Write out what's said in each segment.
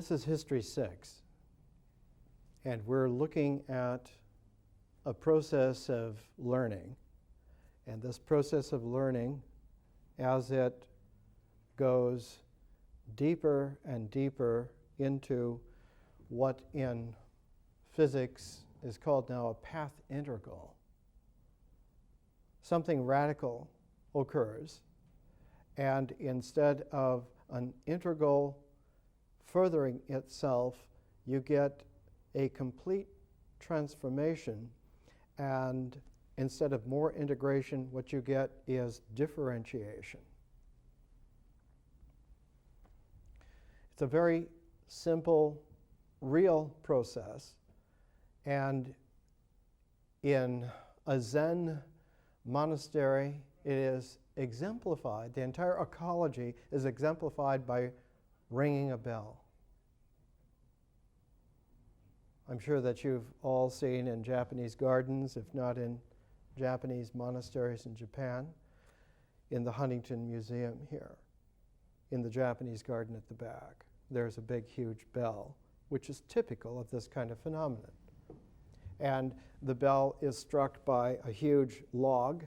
This is History 6, and we're looking at a process of learning. And this process of learning, as it goes deeper and deeper into what in physics is called now a path integral, something radical occurs, and instead of an integral furthering itself, you get a complete transformation, and instead of more integration, what you get is differentiation. It's a very simple, real process, and in a Zen monastery, it is exemplified, the entire ecology is exemplified by ringing a bell. I'm sure that you've all seen in Japanese gardens, if not in Japanese monasteries in Japan, in the Huntington Museum here, in the Japanese garden at the back. There's a big, huge bell, which is typical of this kind of phenomenon. And the bell is struck by a huge log,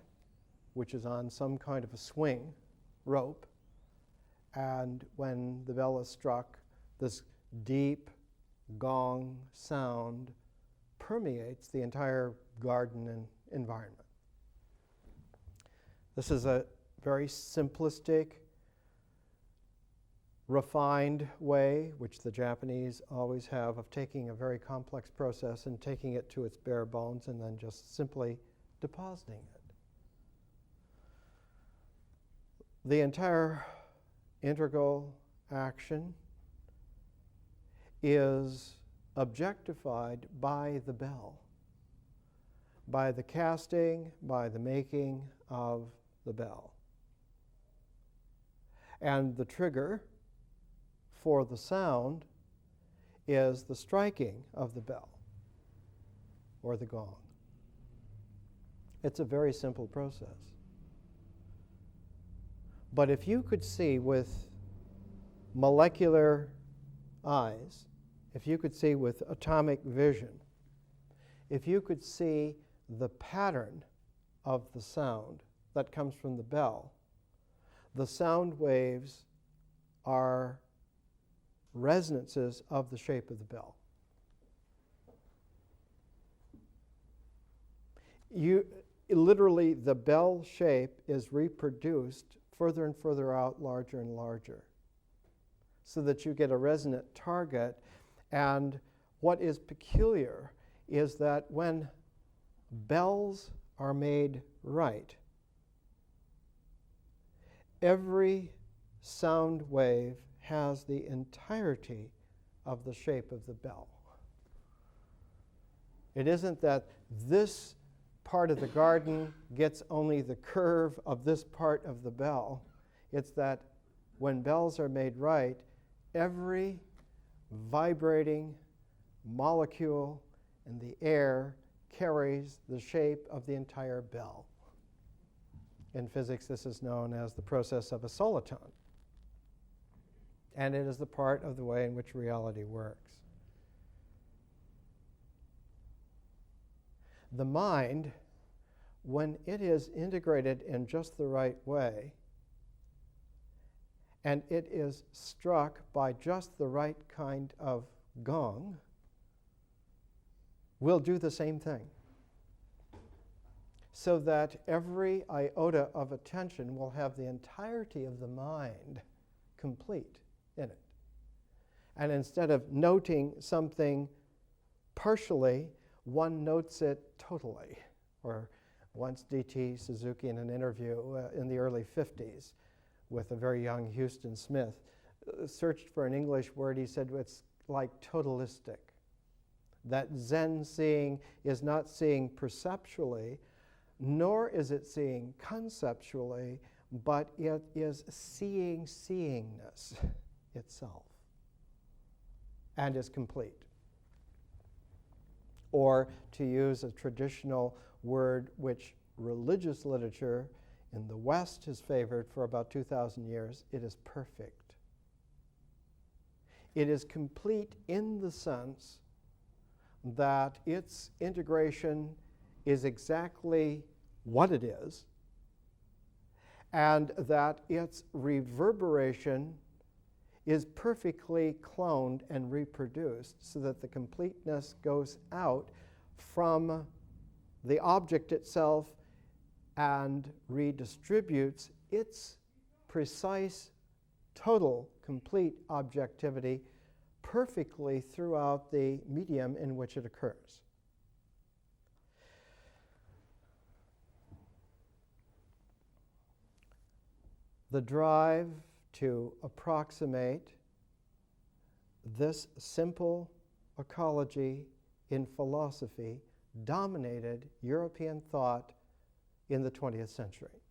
which is on some kind of a swing rope. And when the bell is struck, this deep gong sound permeates the entire garden and environment. This is a very simplistic, refined way, which the Japanese always have, of taking a very complex process and taking it to its bare bones and then just simply depositing it. The entire integral action is objectified by the bell, by the casting, by the making of the bell. And the trigger for the sound is the striking of the bell or the gong. It's a very simple process. But if you could see with molecular eyes, if you could see with atomic vision, if you could see the pattern of the sound that comes from the bell, the sound waves are resonances of the shape of the bell. Literally, the bell shape is reproduced further and further out, larger and larger, so that you get a resonant target. And what is peculiar is that when bells are made right, every sound wave has the entirety of the shape of the bell. It isn't that this part of the garden gets only the curve of this part of the bell. It's that when bells are made right, every vibrating molecule in the air carries the shape of the entire bell. In physics, this is known as the process of a soliton. And it is the part of the way in which reality works. The mind, when it is integrated in just the right way, and it is struck by just the right kind of gong, will do the same thing. So that every iota of attention will have the entirety of the mind complete in it. And instead of noting something partially, one notes it totally. Or once D.T. Suzuki, in an interview in the early 50s with a very young Houston Smith, searched for an English word. He said it's like totalistic. That Zen seeing is not seeing perceptually, nor is it seeing conceptually, but it is seeing seeingness itself and is complete. Or to use a traditional word which religious literature in the West has favored for about 2,000 years, it is perfect. It is complete in the sense that its integration is exactly what it is, and that its reverberation is perfectly cloned and reproduced so that the completeness goes out from the object itself and redistributes its precise, total, complete objectivity perfectly throughout the medium in which it occurs. The drive to approximate this simple ecology in philosophy dominated European thought in the 20th century.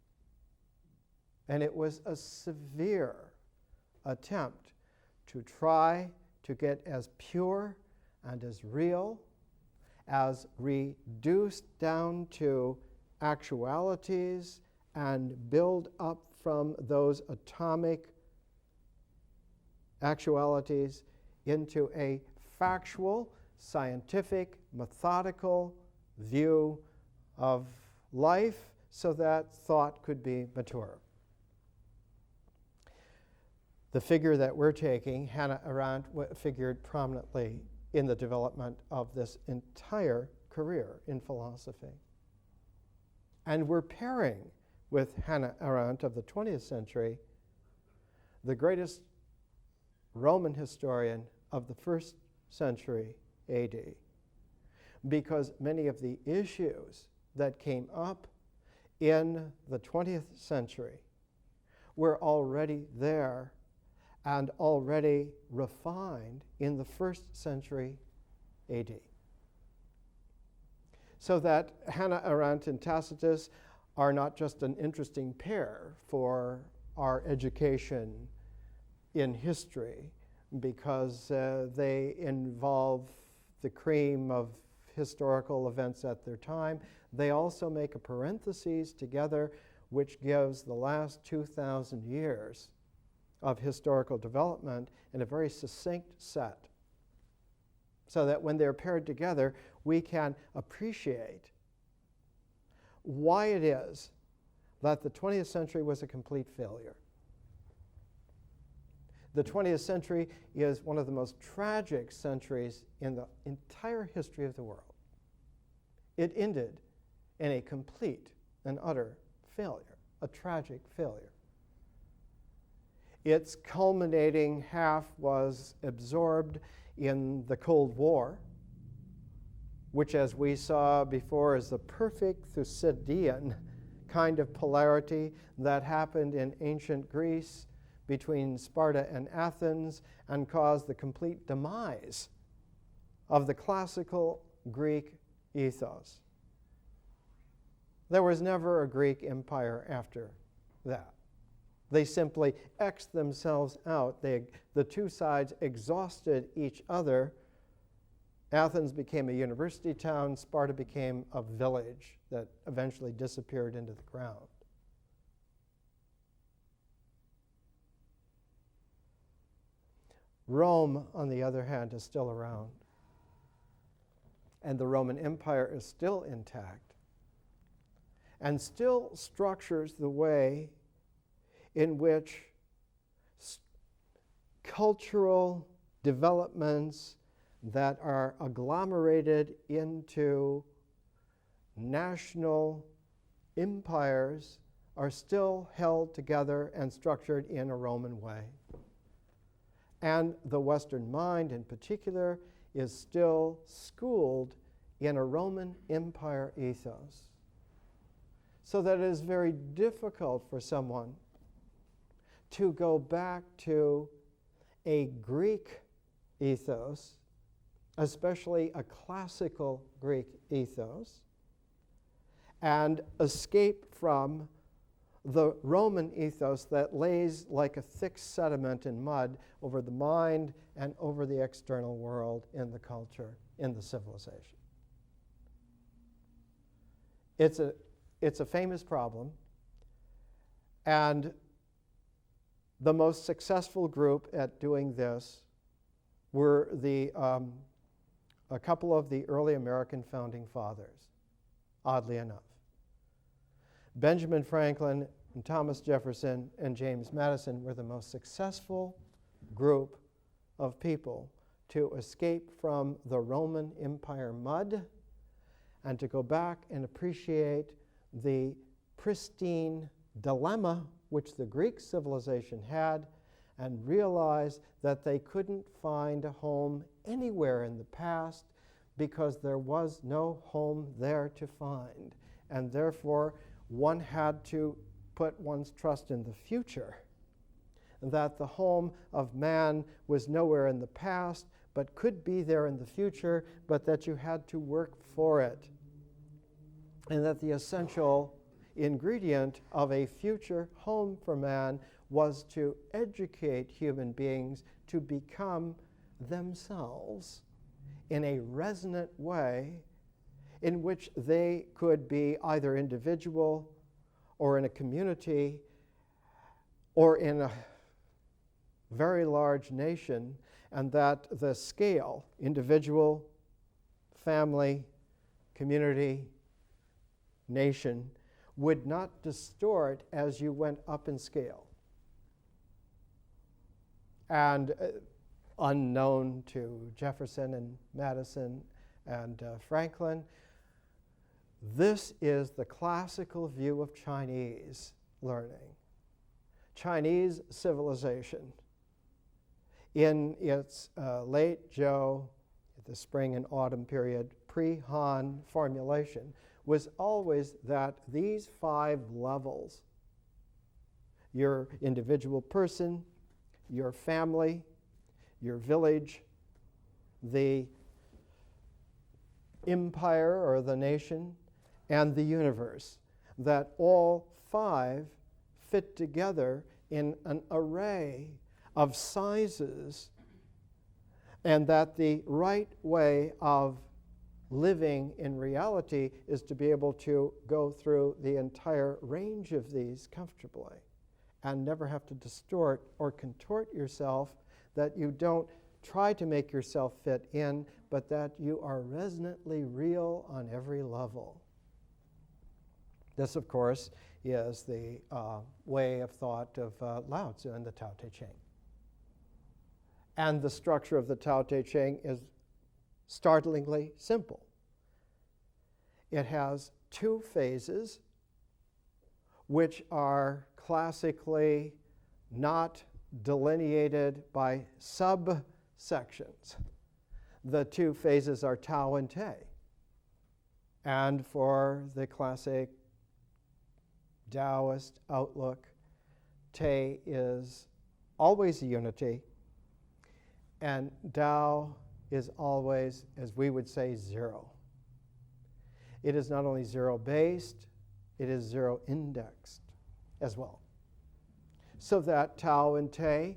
And it was a severe attempt to try to get as pure and as real, as reduced down to actualities, and build up from those atomic actualities into a factual, scientific, methodical view of life so that thought could be mature. The figure that we're taking, Hannah Arendt, figured prominently in the development of this entire career in philosophy. And we're pairing with Hannah Arendt of the 20th century, the greatest Roman historian of the first century AD, because many of the issues that came up in the 20th century were already there and already refined in the first century AD. So that Hannah Arendt and Tacitus are not just an interesting pair for our education in history, because they involve the cream of historical events at their time. They also make a parenthesis together which gives the last 2,000 years of historical development in a very succinct set, so that when they're paired together, we can appreciate why it is that the 20th century was a complete failure. The 20th century is one of the most tragic centuries in the entire history of the world. It ended in a complete and utter failure, a tragic failure. Its culminating half was absorbed in the Cold War, which, as we saw before, is the perfect Thucydidean kind of polarity that happened in ancient Greece between Sparta and Athens and caused the complete demise of the classical Greek ethos. There was never a Greek empire after that. They simply X'd themselves out. The two sides exhausted each other. Athens became a university town. Sparta became a village that eventually disappeared into the ground. Rome, on the other hand, is still around. And the Roman Empire is still intact and still structures the way in which cultural developments that are agglomerated into national empires are still held together and structured in a Roman way. And the Western mind, in particular, is still schooled in a Roman Empire ethos. So that it is very difficult for someone to go back to a Greek ethos, especially a classical Greek ethos, and escape from the Roman ethos that lays like a thick sediment in mud over the mind and over the external world in the culture, in the civilization. It's a famous problem, and the most successful group at doing this were a couple of the early American founding fathers, oddly enough. Benjamin Franklin and Thomas Jefferson and James Madison were the most successful group of people to escape from the Roman Empire mud and to go back and appreciate the pristine dilemma which the Greek civilization had and realize that they couldn't find a home anywhere in the past because there was no home there to find. And therefore, one had to put one's trust in the future, that the home of man was nowhere in the past, but could be there in the future, but that you had to work for it. And that the essential ingredient of a future home for man was to educate human beings to become themselves in a resonant way in which they could be either individual or in a community or in a very large nation, and that the scale, individual, family, community, nation, would not distort as you went up in scale. And unknown to Jefferson and Madison and Franklin, this is the classical view of Chinese learning. Chinese civilization, in its late Zhou, the spring and autumn period, pre-Han formulation, was always that these 5 levels, your individual person, your family, your village, the empire or the nation, and the universe, that all 5 fit together in an array of sizes, and that the right way of living in reality is to be able to go through the entire range of these comfortably and never have to distort or contort yourself, that you don't try to make yourself fit in, but that you are resonantly real on every level. This, of course, is the way of thought of Lao Tzu and the Tao Te Ching. And the structure of the Tao Te Ching is startlingly simple. It has 2 phases which are classically not delineated by subsections. The 2 phases are Tao and Te. And for the classic Taoist outlook, Te is always a unity, and Tao is always, as we would say, 0. It is not only 0-based, it is 0-indexed as well. So that Tao and Te,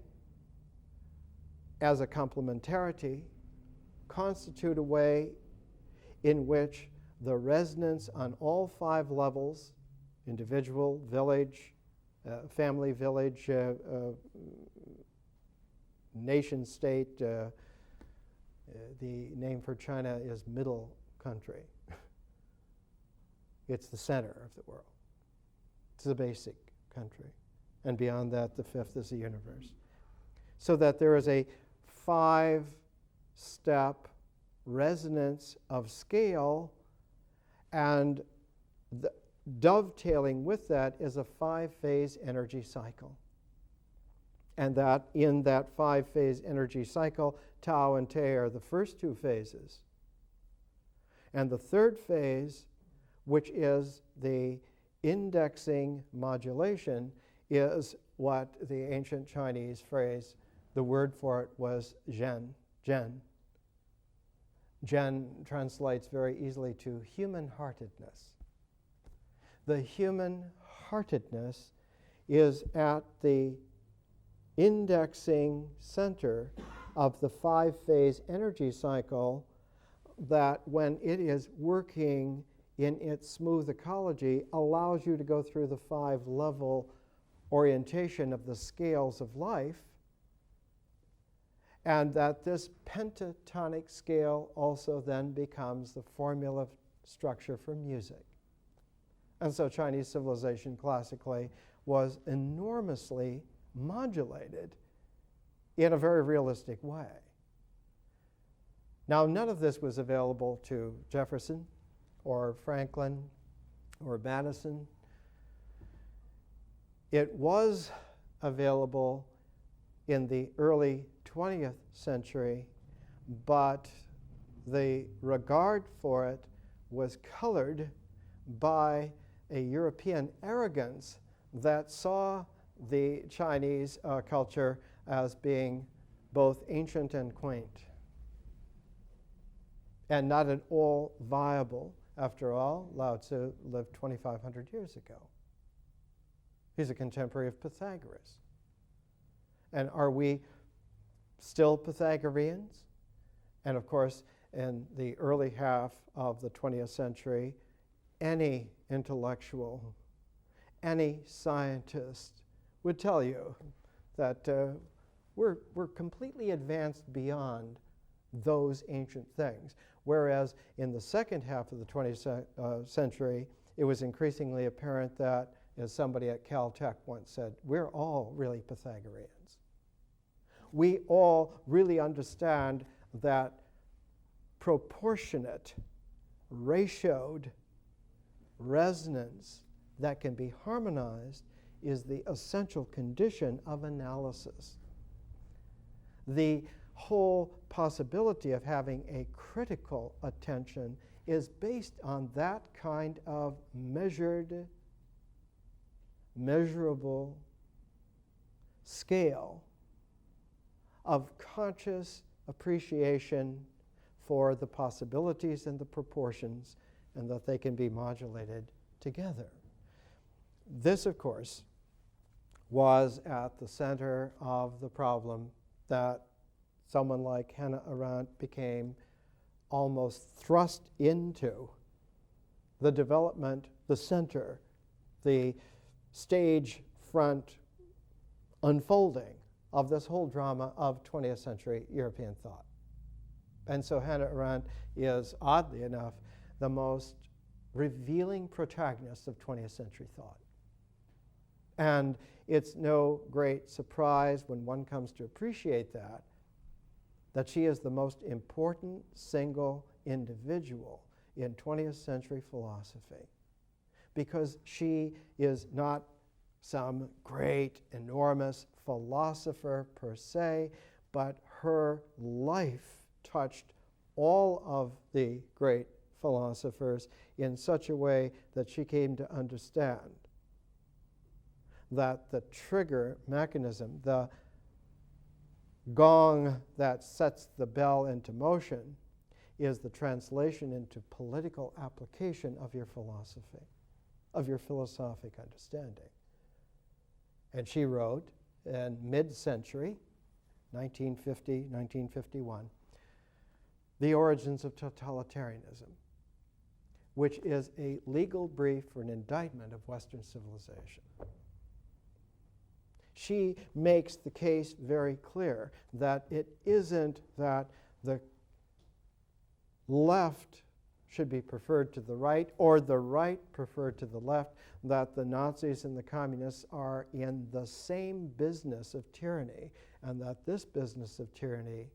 as a complementarity, constitute a way in which the resonance on all 5 levels, individual, village, family, village, nation state, the name for China is middle country. It's the center of the world. It's the basic country. And beyond that, the 5th is the universe. So that there is a 5-step resonance of scale, and the dovetailing with that is a 5-phase energy cycle. And that in that 5-phase energy cycle, Tao and Te are the first 2 phases. And the 3rd phase, which is the indexing modulation, is what the ancient Chinese phrase, the word for it was Zhen. Zhen translates very easily to human-heartedness. The human-heartedness is at the indexing center of the 5-phase energy cycle, that when it is working in its smooth ecology, allows you to go through the 5-level orientation of the scales of life, and that this pentatonic scale also then becomes the formula structure for music. And so Chinese civilization classically was enormously modulated in a very realistic way. Now, none of this was available to Jefferson or Franklin or Madison. It was available in the early 20th century, but the regard for it was colored by a European arrogance that saw the Chinese culture as being both ancient and quaint, and not at all viable. After all, Lao Tzu lived 2,500 years ago. He's a contemporary of Pythagoras. And are we still Pythagoreans? And of course, in the early half of the 20th century, any intellectual, any scientist would tell you that we're completely advanced beyond those ancient things. Whereas in the second half of the 20th century, it was increasingly apparent that, as somebody at Caltech once said, we're all really Pythagoreans. We all really understand that proportionate, ratioed resonance that can be harmonized is the essential condition of analysis. The whole possibility of having a critical attention is based on that kind of measured, measurable scale of conscious appreciation for the possibilities and the proportions, and that they can be modulated together. This, of course, was at the center of the problem that someone like Hannah Arendt became almost thrust into the development, the center, the stage front unfolding of this whole drama of 20th century European thought. And so Hannah Arendt is, oddly enough, the most revealing protagonist of 20th century thought. And it's no great surprise when one comes to appreciate that she is the most important single individual in 20th century philosophy, because she is not some great, enormous philosopher per se, but her life touched all of the great philosophers in such a way that she came to understand that the trigger mechanism, the gong that sets the bell into motion, is the translation into political application of your philosophy, of your philosophic understanding. And she wrote in mid-century, 1950, 1951, The Origins of Totalitarianism, which is a legal brief for an indictment of Western civilization. She makes the case very clear that it isn't that the left should be preferred to the right or the right preferred to the left, that the Nazis and the communists are in the same business of tyranny, and that this business of tyranny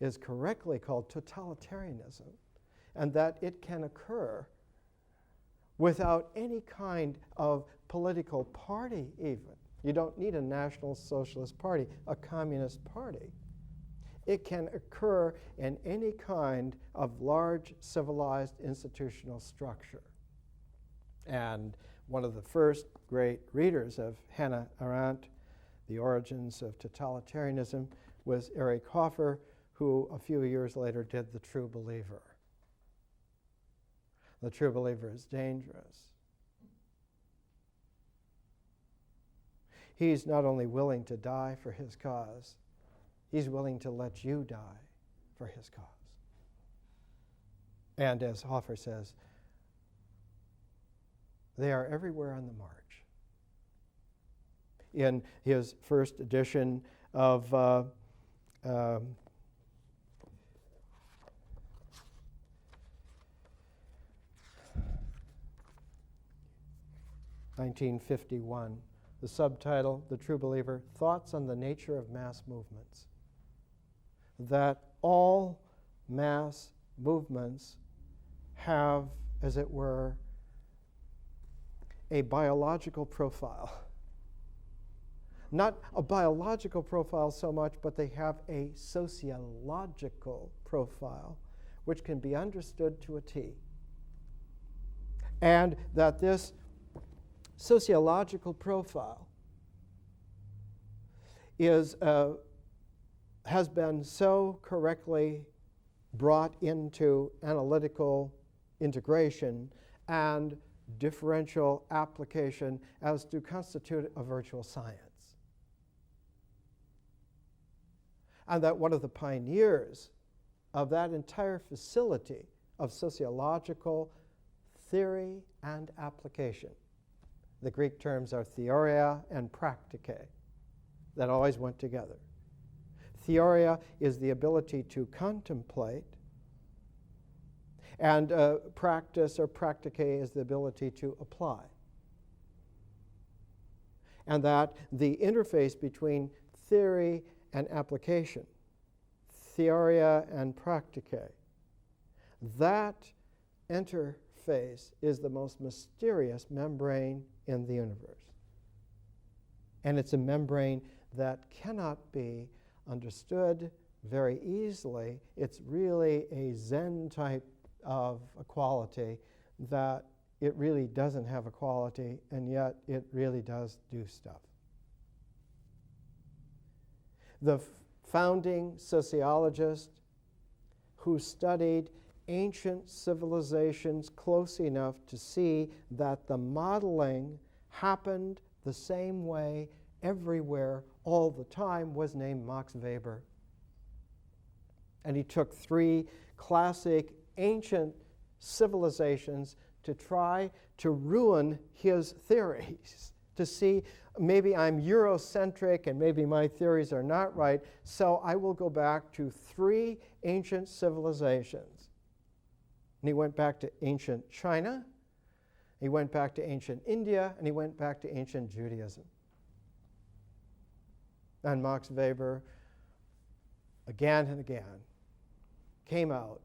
is correctly called totalitarianism, and that it can occur without any kind of political party even. You don't need a National Socialist Party, a Communist Party. It can occur in any kind of large civilized institutional structure. And one of the first great readers of Hannah Arendt, The Origins of Totalitarianism, was Erich Hofer, who a few years later did The True Believer. The True Believer is dangerous. He's not only willing to die for his cause, he's willing to let you die for his cause. And as Hofer says, they are everywhere on the march. In his first edition of 1951. The subtitle, The True Believer, Thoughts on the Nature of Mass Movements. That all mass movements have, as it were, a biological profile. Not a biological profile so much, but they have a sociological profile, which can be understood to a T. And that this sociological profile is, has been so correctly brought into analytical integration and differential application as to constitute a virtual science. And that one of the pioneers of that entire facility of sociological theory and application, the Greek terms are theoria and praktike, that always went together. Theoria is the ability to contemplate, and practice or praktike is the ability to apply. And that the interface between theory and application, theoria and praktike, that interface is the most mysterious membrane in the universe. And it's a membrane that cannot be understood very easily. It's really a Zen type of a quality that it really doesn't have a quality, and yet it really does do stuff. The founding sociologist who studied ancient civilizations close enough to see that the modeling happened the same way everywhere all the time was named Max Weber. And he took three classic ancient civilizations to try to ruin his theories, to see maybe I'm Eurocentric and maybe my theories are not right, so I will go back to three ancient civilizations. And he went back to ancient China, he went back to ancient India, and he went back to ancient Judaism. And Max Weber, again and again, came out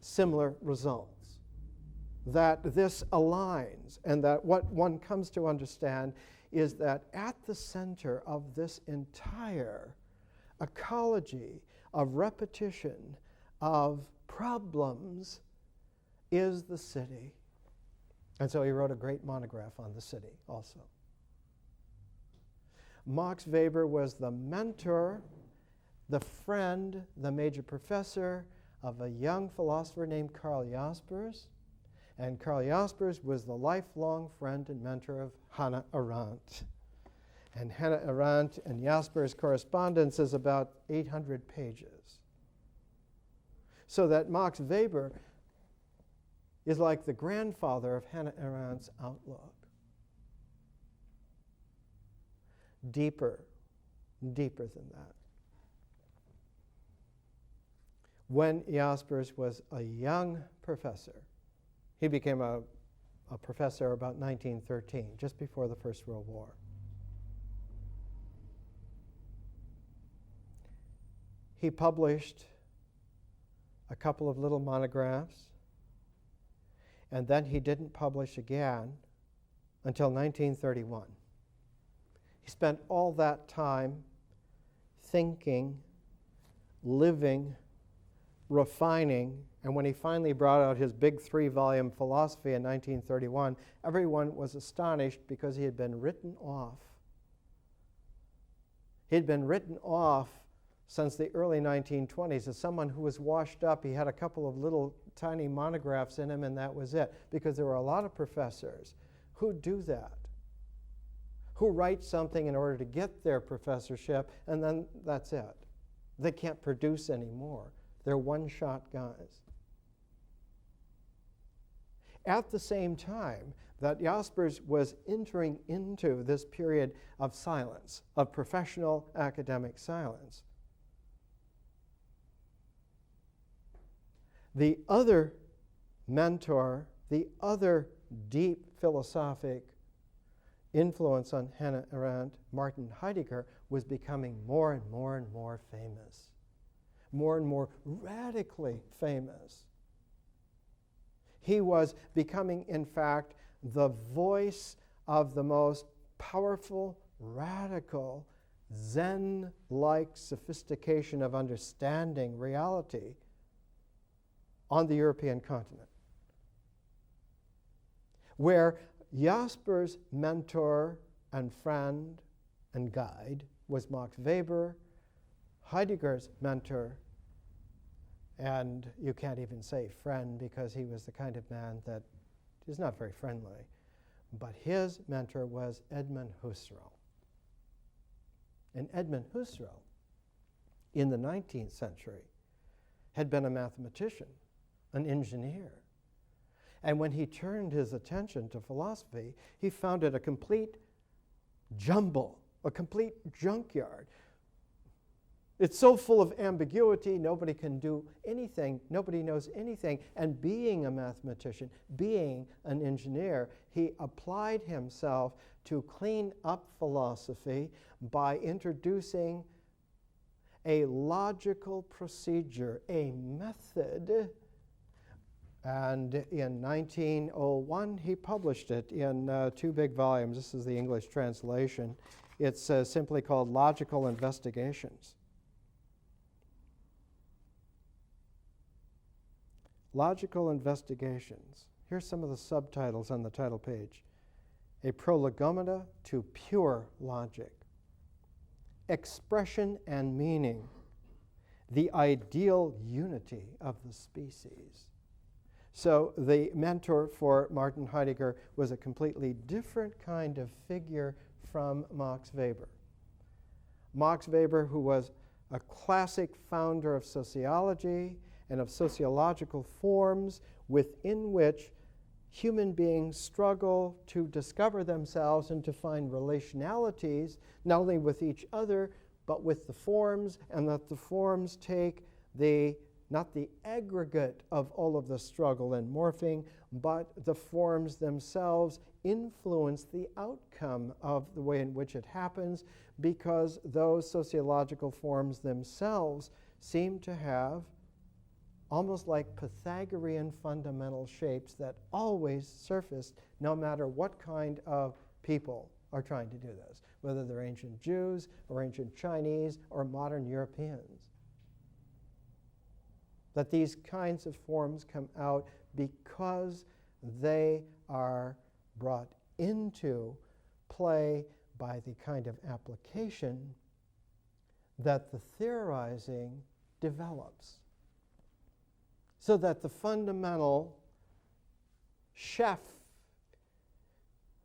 similar results. That this aligns, and that what one comes to understand is that at the center of this entire ecology of repetition, of problems, is the city. And so he wrote a great monograph on the city also. Max Weber was the mentor, the friend, the major professor of a young philosopher named Karl Jaspers. And Karl Jaspers was the lifelong friend and mentor of Hannah Arendt. And Hannah Arendt and Jaspers' correspondence is about 800 pages. So that Max Weber is like the grandfather of Hannah Arendt's outlook. Deeper than that. When Jaspers was a young professor, he became a professor about 1913, just before the First World War. He published a couple of little monographs, and then he didn't publish again until 1931. He spent all that time thinking, living, refining, and when he finally brought out his big 3-volume philosophy in 1931, everyone was astonished because he had been written off. He had been written off since the early 1920s as someone who was washed up. He had a couple of little tiny monographs in him, and that was it, because there were a lot of professors who do that, who write something in order to get their professorship, and then that's it. They can't produce anymore. They're one-shot guys. At the same time that Jaspers was entering into this period of silence, of professional academic silence, The other mentor, the other deep philosophic influence on Hannah Arendt, Martin Heidegger, was becoming more and more and more famous, more and more radically famous. He was becoming, in fact, the voice of the most powerful, radical, Zen-like sophistication of understanding reality on the European continent, where Jasper's mentor and friend and guide was Max Weber, Heidegger's mentor, and you can't even say friend because he was the kind of man that is not very friendly, but his mentor was Edmund Husserl. And Edmund Husserl, in the 19th century, had been a mathematician, an engineer. And when he turned his attention to philosophy, he found it a complete jumble, a complete junkyard. It's so full of ambiguity, nobody can do anything, nobody knows anything. And being a mathematician, being an engineer, he applied himself to clean up philosophy by introducing a logical procedure, a method. And in 1901, he published it in 2 big volumes. This is the English translation. It's simply called Logical Investigations. Logical Investigations. Here's some of the subtitles on the title page. A Prolegomena to Pure Logic. Expression and Meaning. The Ideal Unity of the Species. So the mentor for Martin Heidegger was a completely different kind of figure from Max Weber. Max Weber, who was a classic founder of sociology and of sociological forms within which human beings struggle to discover themselves and to find relationalities, not only with each other, but with the forms, and that the forms take not the aggregate of all of the struggle and morphing, but the forms themselves influence the outcome of the way in which it happens, because those sociological forms themselves seem to have almost like Pythagorean fundamental shapes that always surface no matter what kind of people are trying to do this, whether they're ancient Jews or ancient Chinese or modern Europeans. That these kinds of forms come out because they are brought into play by the kind of application that the theorizing develops. So that the fundamental chef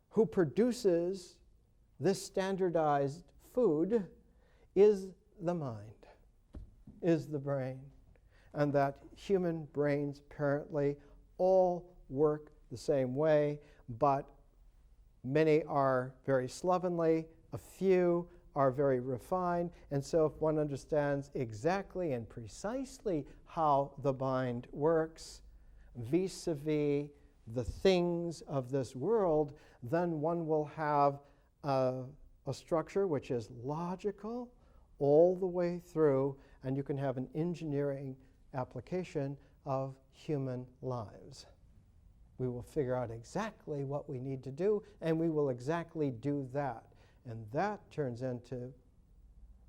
who produces this standardized food is the mind, is the brain. And that human brains apparently all work the same way, but many are very slovenly, a few are very refined, and so if one understands exactly and precisely how the mind works vis-a-vis the things of this world, then one will have a structure which is logical all the way through, and you can have an engineering application of human lives. We will figure out exactly what we need to do, and we will exactly do that. And that turns into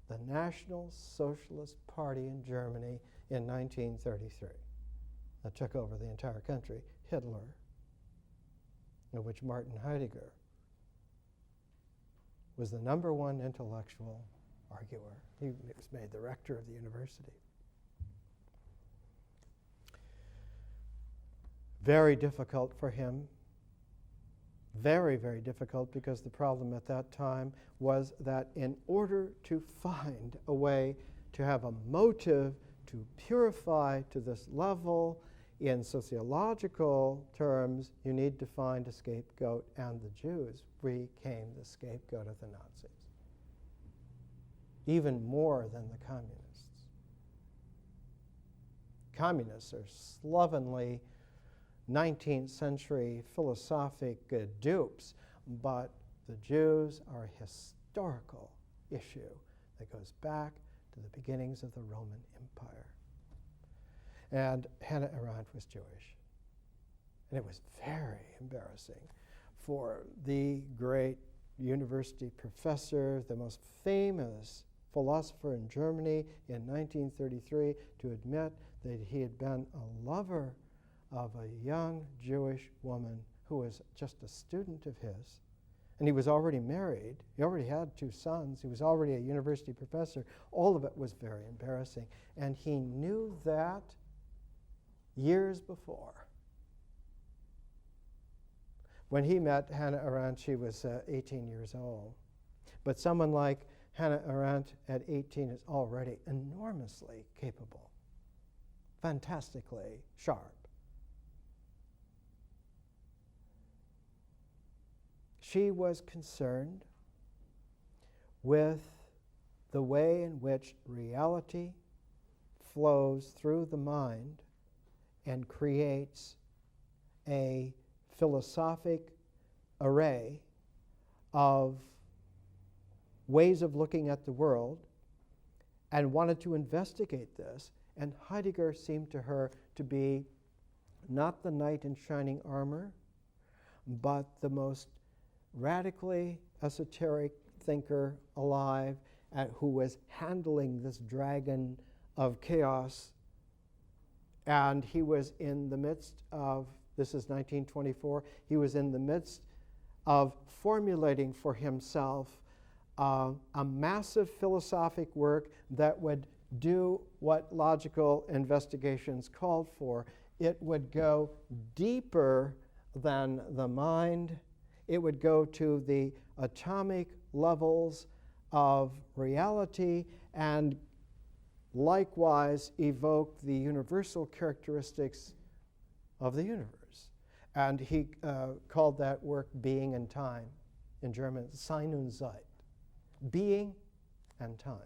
the National Socialist Party in Germany in 1933. That took over the entire country. Hitler, of which Martin Heidegger was the #1 intellectual arguer. He was made the rector of the university. Very difficult for him. Very, very difficult, because the problem at that time was that in order to find a way to have a motive to purify to this level, in sociological terms, you need to find a scapegoat, and the Jews became the scapegoat of the Nazis, even more than the communists. communists are slovenly 19th century philosophic dupes, but the Jews are a historical issue that goes back to the beginnings of the Roman Empire. And Hannah Arendt was Jewish. And it was very embarrassing for the great university professor, the most famous philosopher in Germany in 1933, to admit that he had been a lover of a young Jewish woman who was just a student of his. And he was already married. He already had 2 sons. He was already a university professor. All of it was very embarrassing. And he knew that years before. When he met Hannah Arendt, she was 18 years old. But someone like Hannah Arendt at 18 is already enormously capable, fantastically sharp. She was concerned with the way in which reality flows through the mind and creates a philosophic array of ways of looking at the world, and wanted to investigate this. And Heidegger seemed to her to be not the knight in shining armor, but the most radically esoteric thinker alive, who was handling this dragon of chaos. And he was in the midst of, this is 1924, he was in the midst of formulating for himself a massive philosophic work that would do what logical investigations called for. It would go deeper than the mind. It would go to the atomic levels of reality and likewise evoke the universal characteristics of the universe. And he called that work Being and Time. In German, Sein und Zeit. Being and time.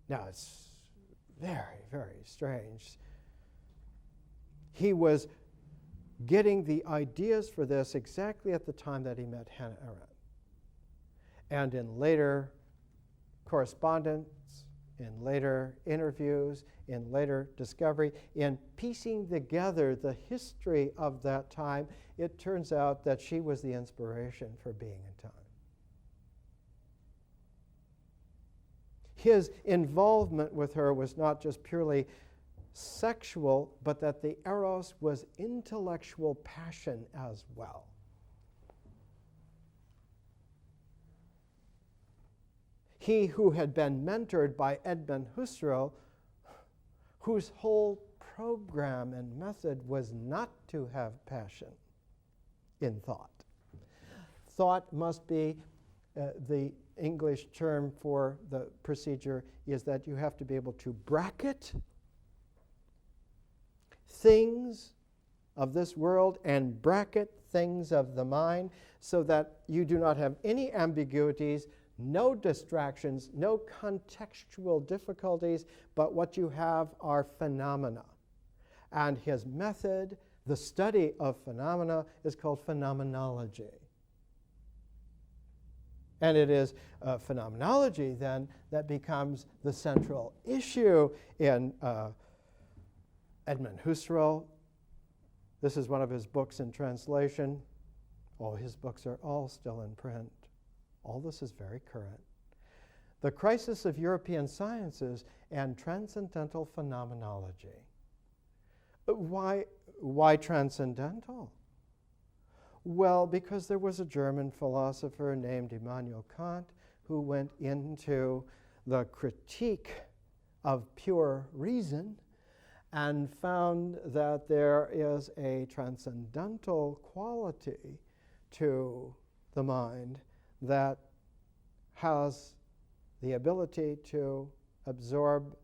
Now, it's very, very strange. He was getting the ideas for this exactly at the time that he met Hannah Arendt. And in later correspondence, in later interviews, in later discovery, in piecing together the history of that time, it turns out that she was the inspiration for Being and Time. His involvement with her was not just purely sexual, but that the eros was intellectual passion as well. He who had been mentored by Edmund Husserl, whose whole program and method was not to have passion in thought. Thought must be, the English term for the procedure is that you have to be able to bracket things of this world and bracket things of the mind so that you do not have any ambiguities, no distractions, no contextual difficulties, but what you have are phenomena. And his method, the study of phenomena, is called phenomenology. And it is phenomenology, then, that becomes the central issue in Edmund Husserl. This is one of his books in translation. Oh, his books are all still in print. All this is very current. The Crisis of European Sciences and Transcendental Phenomenology. Why transcendental? Well, because there was a German philosopher named Immanuel Kant who went into the critique of pure reason and found that there is a transcendental quality to the mind that has the ability to absorb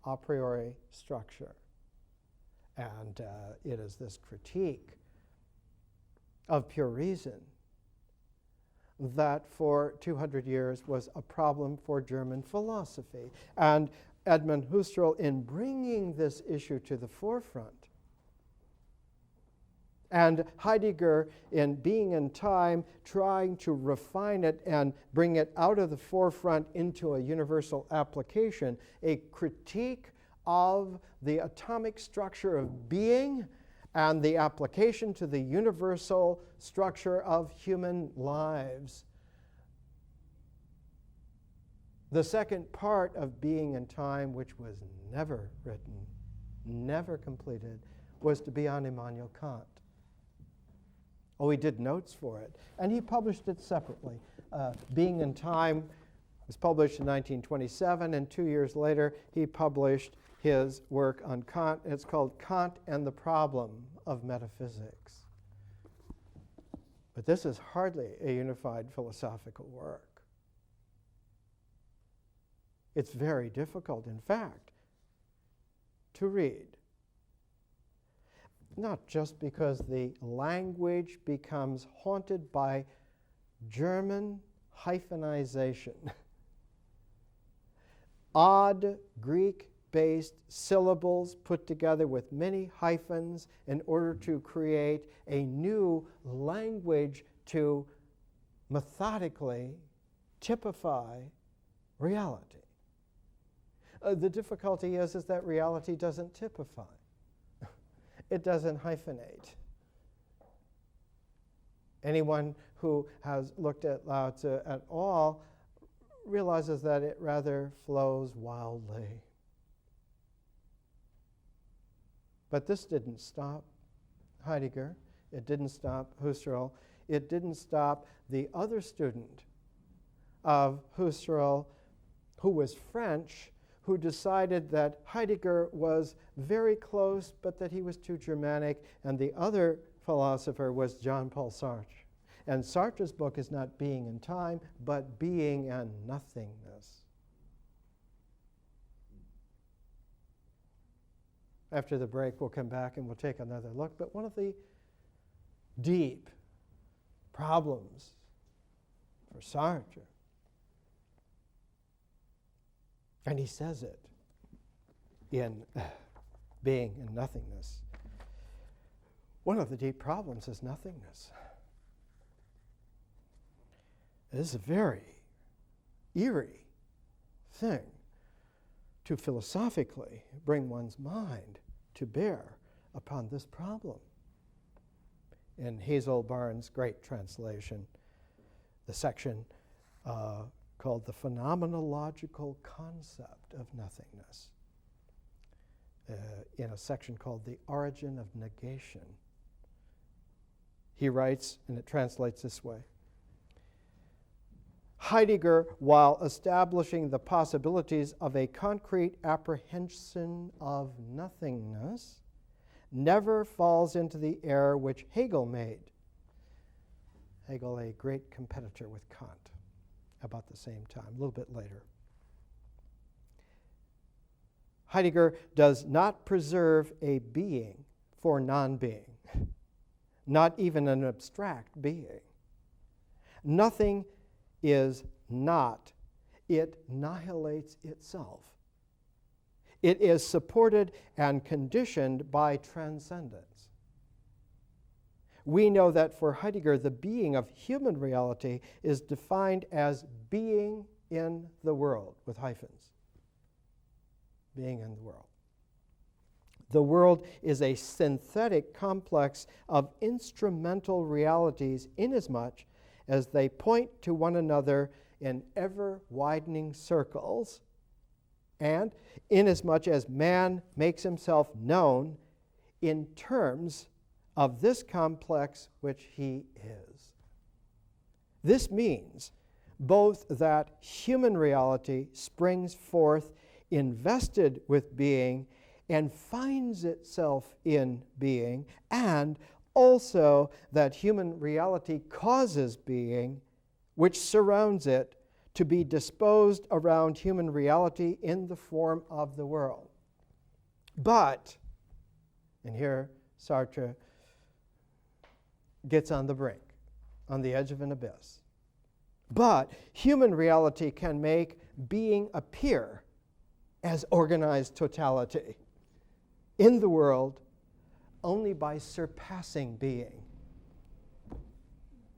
a priori structure. And it is this critique of pure reason that for 200 years was a problem for German philosophy. And Edmund Husserl in bringing this issue to the forefront. And Heidegger, in Being and Time, trying to refine it and bring it out of the forefront into a universal application, a critique of the atomic structure of being and the application to the universal structure of human lives. The second part of Being and Time, which was never written, never completed, was to be on Immanuel Kant. Oh, he did notes for it, and he published it separately. Being and Time was published in 1927, and 2 years later, he published his work on Kant. It's called Kant and the Problem of Metaphysics. But this is hardly a unified philosophical work. It's very difficult, in fact, to read. Not just because the language becomes haunted by German hyphenization. Odd Greek-based syllables put together with many hyphens in order to create a new language to methodically typify reality. The difficulty is that reality doesn't typify. It doesn't hyphenate. Anyone who has looked at Lao Tzu at all realizes that it rather flows wildly. But this didn't stop Heidegger. It didn't stop Husserl. It didn't stop the other student of Husserl, who was French, who decided that Heidegger was very close, but that he was too Germanic, and the other philosopher was Jean-Paul Sartre. And Sartre's book is not Being and Time, but Being and Nothingness. After the break, we'll come back and we'll take another look. But one of the deep problems for Sartre, and he says it in Being and Nothingness, one of the deep problems is nothingness. It is a very eerie thing to philosophically bring one's mind to bear upon this problem. In Hazel Barnes' great translation, the section called The Phenomenological Concept of Nothingness, in a section called The Origin of Negation, he writes, and it translates this way: Heidegger, while establishing the possibilities of a concrete apprehension of nothingness, never falls into the error which Hegel made. Hegel, a great competitor with Kant, about the same time, a little bit later. Heidegger does not preserve a being for non-being, not even an abstract being. Nothing is not. It annihilates itself. It is supported and conditioned by transcendence. We know that for Heidegger, the being of human reality is defined as being in the world, with hyphens. Being in the world. The world is a synthetic complex of instrumental realities inasmuch as they point to one another in ever-widening circles, and inasmuch as man makes himself known in terms of this complex which he is. This means both that human reality springs forth invested with being and finds itself in being, and also that human reality causes being, which surrounds it, to be disposed around human reality in the form of the world. But, and here Sartre gets on the brink, on the edge of an abyss. But human reality can make being appear as organized totality in the world only by surpassing being.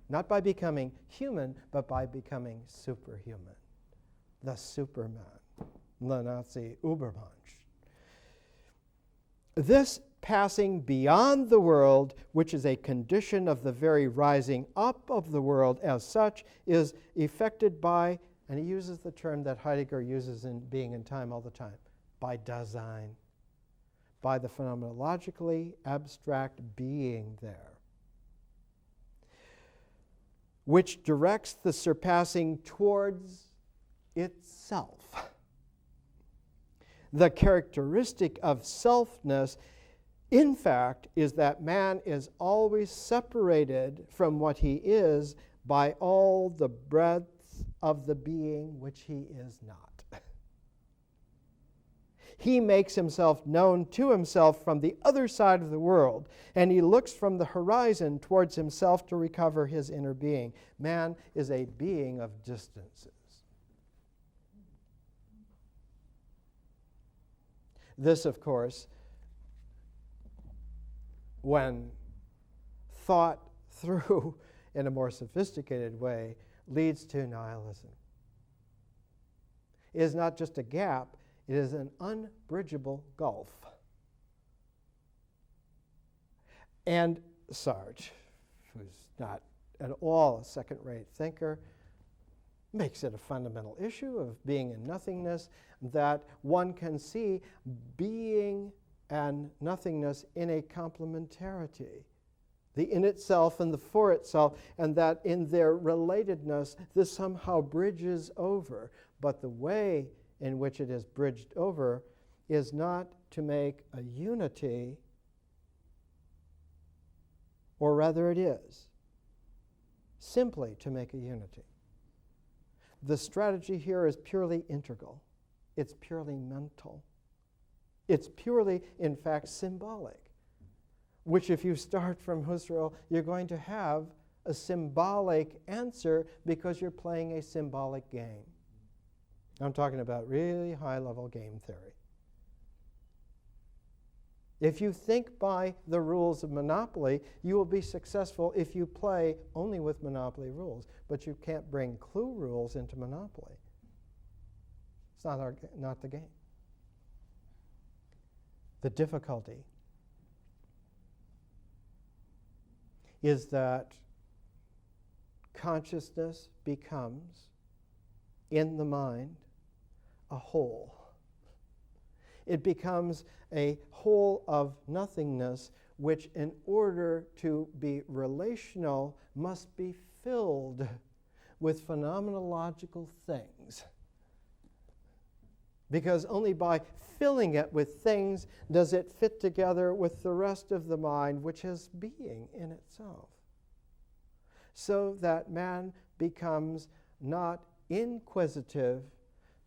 Not by becoming human, but by becoming superhuman. The Superman, the Nazi Übermensch. This passing beyond the world, which is a condition of the very rising up of the world as such, is effected by, and he uses the term that Heidegger uses in Being and Time all the time, by Dasein, by the phenomenologically abstract being there, which directs the surpassing towards itself. The characteristic of selfness, in fact, is that man is always separated from what he is by all the breadth of the being which he is not. He makes himself known to himself from the other side of the world, and he looks from the horizon towards himself to recover his inner being. Man is a being of distances. This, of course, when thought through in a more sophisticated way, leads to nihilism. It is not just a gap, it is an unbridgeable gulf. And Sartre, who's not at all a second-rate thinker, makes it a fundamental issue of being and nothingness, that one can see being and nothingness in a complementarity, the in itself and the for itself, and that in their relatedness, this somehow bridges over. But the way in which it is bridged over is not to make a unity, or rather it is, simply to make a unity. The strategy here is purely integral. It's purely mental. It's purely, in fact, symbolic, which if you start from Husserl, you're going to have a symbolic answer because you're playing a symbolic game. I'm talking about really high-level game theory. If you think by the rules of Monopoly, you will be successful if you play only with Monopoly rules, but you can't bring clue rules into Monopoly. It's not the game. The difficulty is that consciousness becomes, in the mind, a whole. It becomes a whole of nothingness, which in order to be relational must be filled with phenomenological things. Because only by filling it with things does it fit together with the rest of the mind, which has being in itself. So that man becomes not inquisitive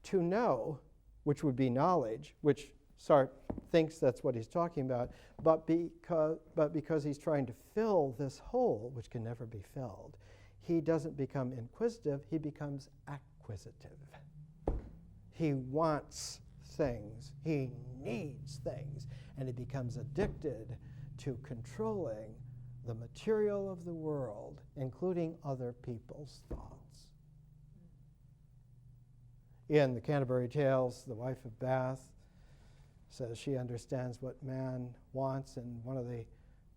to know, which would be knowledge, which Sartre thinks that's what he's talking about, but because he's trying to fill this hole, which can never be filled, he doesn't become inquisitive, he becomes acquisitive. He wants things, he needs things, and he becomes addicted to controlling the material of the world, including other people's thoughts. In the Canterbury Tales, the wife of Bath says she understands what man wants, and one of the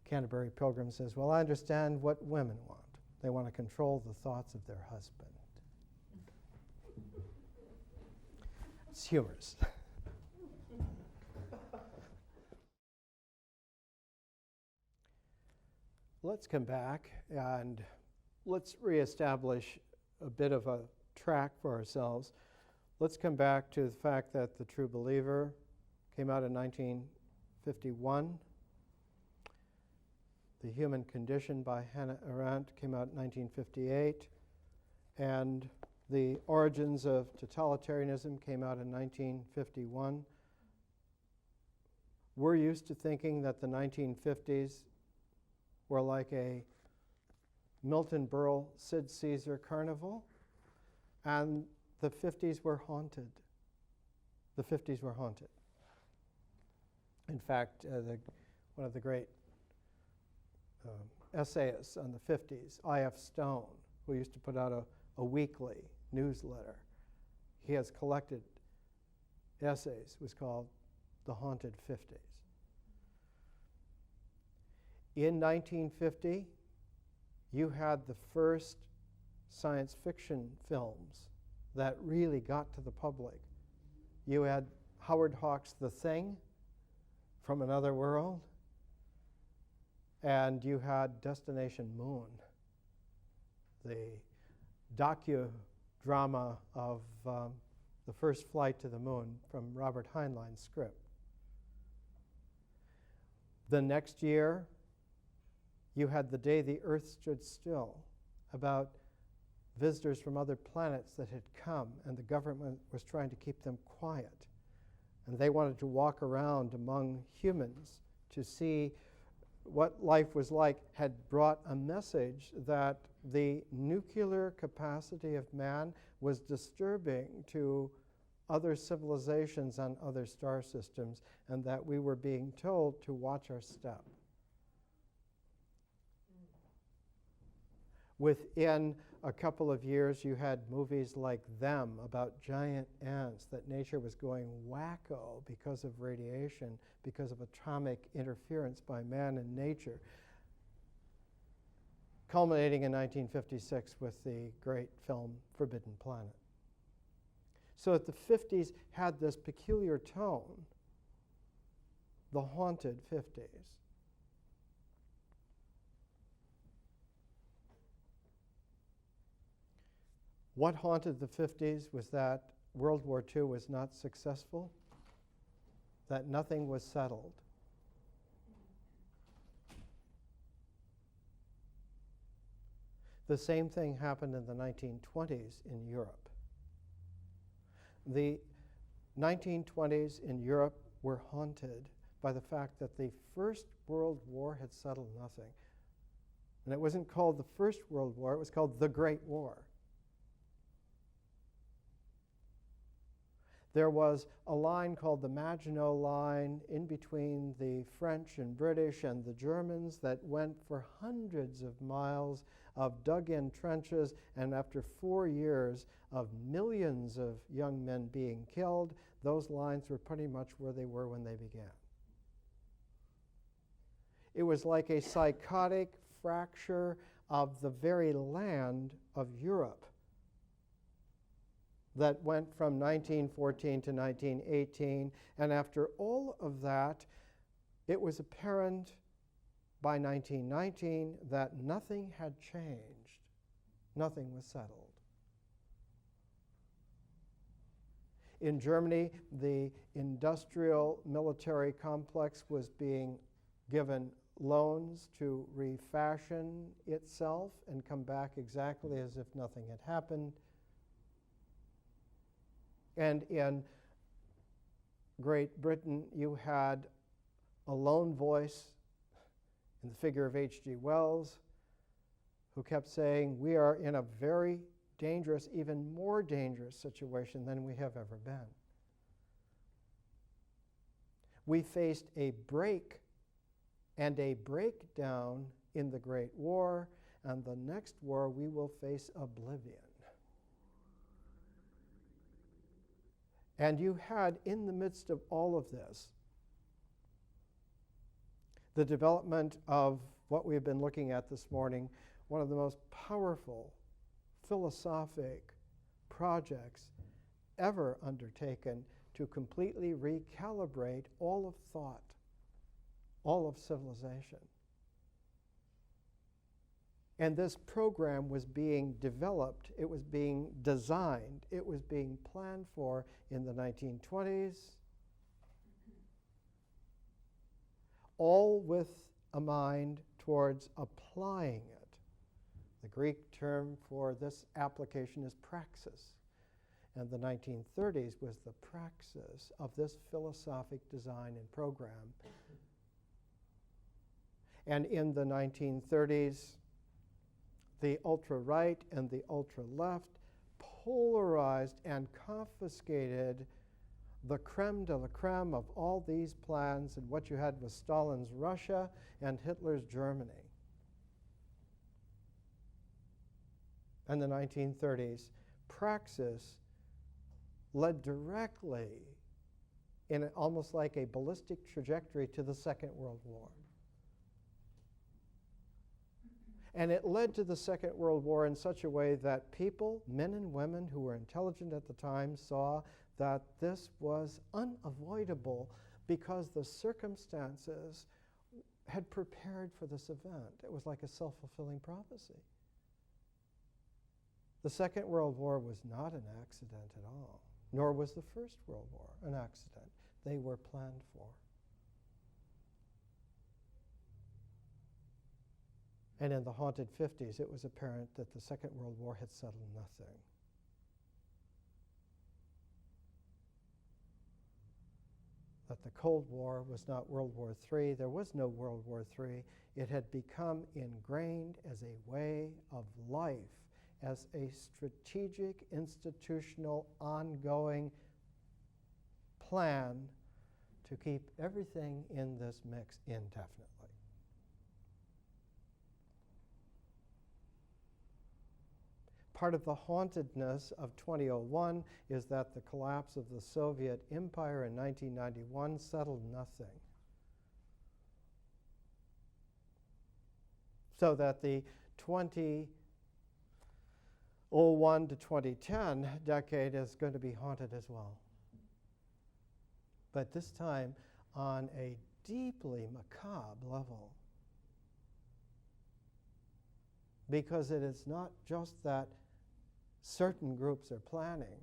Canterbury Pilgrims says, well, I understand what women want. They want to control the thoughts of their husband. It's humorous. Let's come back and let's reestablish a bit of a track for ourselves. Let's come back to the fact that The True Believer came out in 1951. The Human Condition by Hannah Arendt came out in 1958. And The Origins of Totalitarianism came out in 1951. We're used to thinking that the 1950s were like a Milton Berle, Sid Caesar carnival, and the 50s were haunted. the 50s were haunted. In fact, one of the great essayists on the 50s, I.F. Stone, who used to put out a weekly newsletter, he has collected essays, was called The Haunted 50s. In 1950, you had the first science fiction films that really got to the public. You had Howard Hawks' The Thing from Another World, and you had Destination Moon, the docudrama of the first flight to the moon from Robert Heinlein's script. The next year, you had The Day the Earth Stood Still, about visitors from other planets that had come, and the government was trying to keep them quiet. And they wanted to walk around among humans to see what life was like, had brought a message that the nuclear capacity of man was disturbing to other civilizations on other star systems, and that we were being told to watch our step. Within a couple of years, you had movies like Them, about giant ants, that nature was going wacko because of radiation, because of atomic interference by man and nature, culminating in 1956 with the great film Forbidden Planet. So that the 50s had this peculiar tone, the haunted 50s. What haunted the 50s was that World War II was not successful, that nothing was settled. The same thing happened in the 1920s in Europe. The 1920s in Europe were haunted by the fact that the First World War had settled nothing. And it wasn't called the First World War, it was called the Great War. There was a line called the Maginot Line in between the French and British and the Germans that went for hundreds of miles of dug-in trenches, and after 4 years of millions of young men being killed, those lines were pretty much where they were when they began. It was like a psychotic fracture of the very land of Europe that went from 1914 to 1918, and after all of that, it was apparent by 1919 that nothing had changed. Nothing was settled. In Germany, the industrial military complex was being given loans to refashion itself and come back exactly as if nothing had happened. And in Great Britain, you had a lone voice in the figure of H.G. Wells, who kept saying, we are in a very dangerous, even more dangerous situation than we have ever been. We faced a break and a breakdown in the Great War, and the next war we will face oblivion. And you had, in the midst of all of this, the development of what we've been looking at this morning, one of the most powerful philosophic projects ever undertaken to completely recalibrate all of thought, all of civilization. And this program was being developed, it was being designed, it was being planned for in the 1920s, all with a mind towards applying it. The Greek term for this application is praxis, and the 1930s was the praxis of this philosophic design and program. And in the 1930s, the ultra-right and the ultra-left polarized and confiscated the creme de la creme of all these plans, and what you had was Stalin's Russia and Hitler's Germany. In the 1930s, praxis led directly in almost like a ballistic trajectory to the Second World War. And it led to the Second World War in such a way that people, men and women who were intelligent at the time, saw that this was unavoidable because the circumstances had prepared for this event. It was like a self-fulfilling prophecy. The Second World War was not an accident at all, nor was the First World War an accident. They were planned for. And in the haunted 50s, it was apparent that the Second World War had settled nothing. That the Cold War was not World War III. There was no World War III. It had become ingrained as a way of life, as a strategic, institutional, ongoing plan to keep everything in this mix indefinitely. Part of the hauntedness of 2001 is that the collapse of the Soviet Empire in 1991 settled nothing. So that the 2001 to 2010 decade is going to be haunted as well. But this time on a deeply macabre level. Because it is not just that certain groups are planning,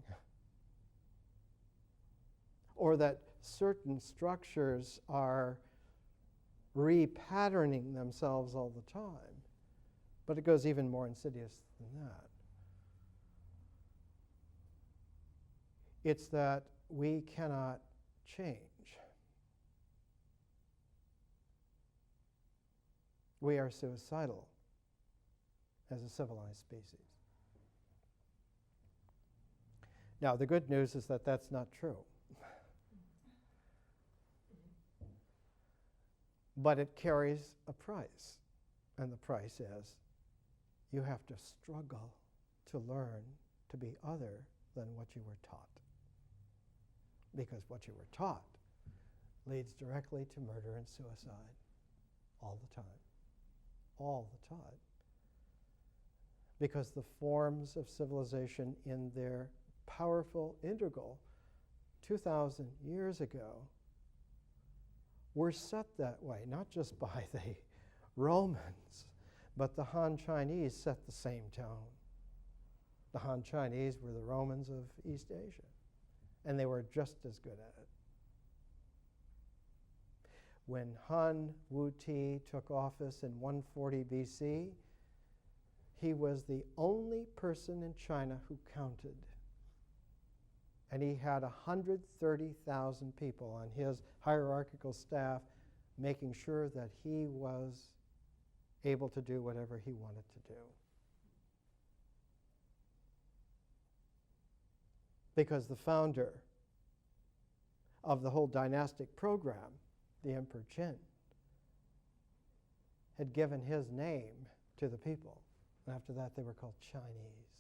or that certain structures are repatterning themselves all the time, but it goes even more insidious than that. It's that we cannot change. We are suicidal as a civilized species. Now, the good news is that that's not true. But it carries a price, and the price is you have to struggle to learn to be other than what you were taught. Because what you were taught leads directly to murder and suicide all the time. All the time. Because the forms of civilization in their powerful integral 2,000 years ago were set that way, not just by the Romans, but the Han Chinese set the same tone. The Han Chinese were the Romans of East Asia, and they were just as good at it. When Han Wu-Ti took office in 140 BC, he was the only person in China who counted. And he had 130,000 people on his hierarchical staff making sure that he was able to do whatever he wanted to do. Because the founder of the whole dynastic program, the Emperor Qin, had given his name to the people. And after that, they were called Chinese.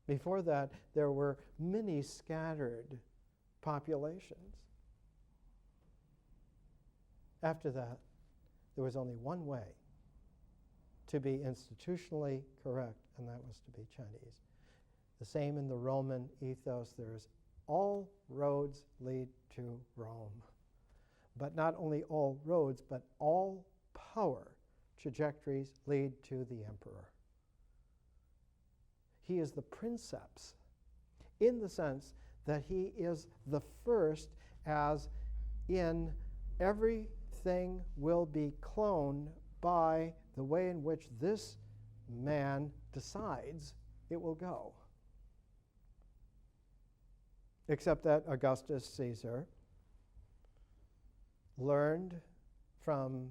Before that, there were many scattered populations. After that, there was only one way to be institutionally correct, and that was to be Chinese. The same in the Roman ethos. There's all roads lead to Rome. But not only all roads, but all power trajectories lead to the emperor. He is the princeps in the sense that he is the first, as in everything will be cloned by the way in which this man decides it will go. Except that Augustus Caesar learned from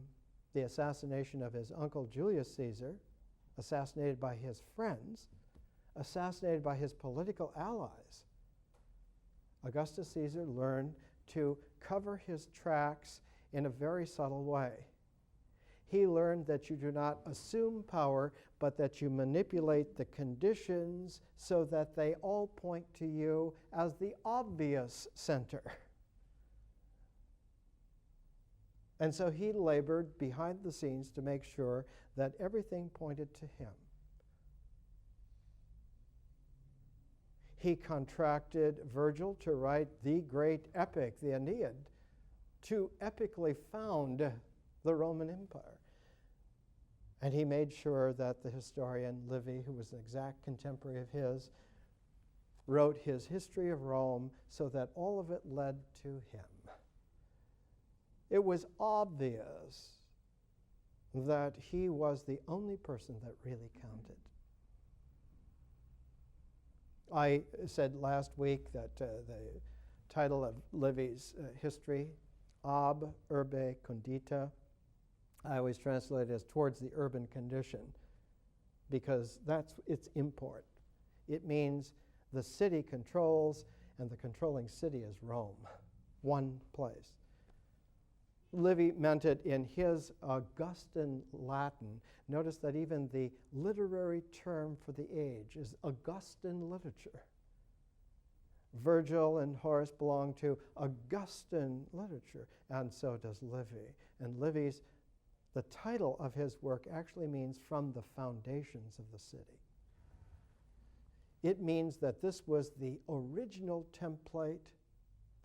the assassination of his uncle Julius Caesar, assassinated by his friends, assassinated by his political allies, Augustus Caesar learned to cover his tracks in a very subtle way. He learned that you do not assume power, but that you manipulate the conditions so that they all point to you as the obvious center. And so he labored behind the scenes to make sure that everything pointed to him. He contracted Virgil to write the great epic, the Aeneid, to epically found the Roman Empire. And he made sure that the historian Livy, who was an exact contemporary of his, wrote his history of Rome so that all of it led to him. It was obvious that he was the only person that really counted. I said last week that the title of Livy's history, Ab Urbe Condita, I always translate it as towards the urban condition, because that's its import. It means the city controls, and the controlling city is Rome, one place. Livy meant it in his Augustan Latin. Notice that even the literary term for the age is Augustan literature. Virgil and Horace belong to Augustan literature, and so does Livy. And Livy's, the title of his work actually means from the foundations of the city. It means that this was the original template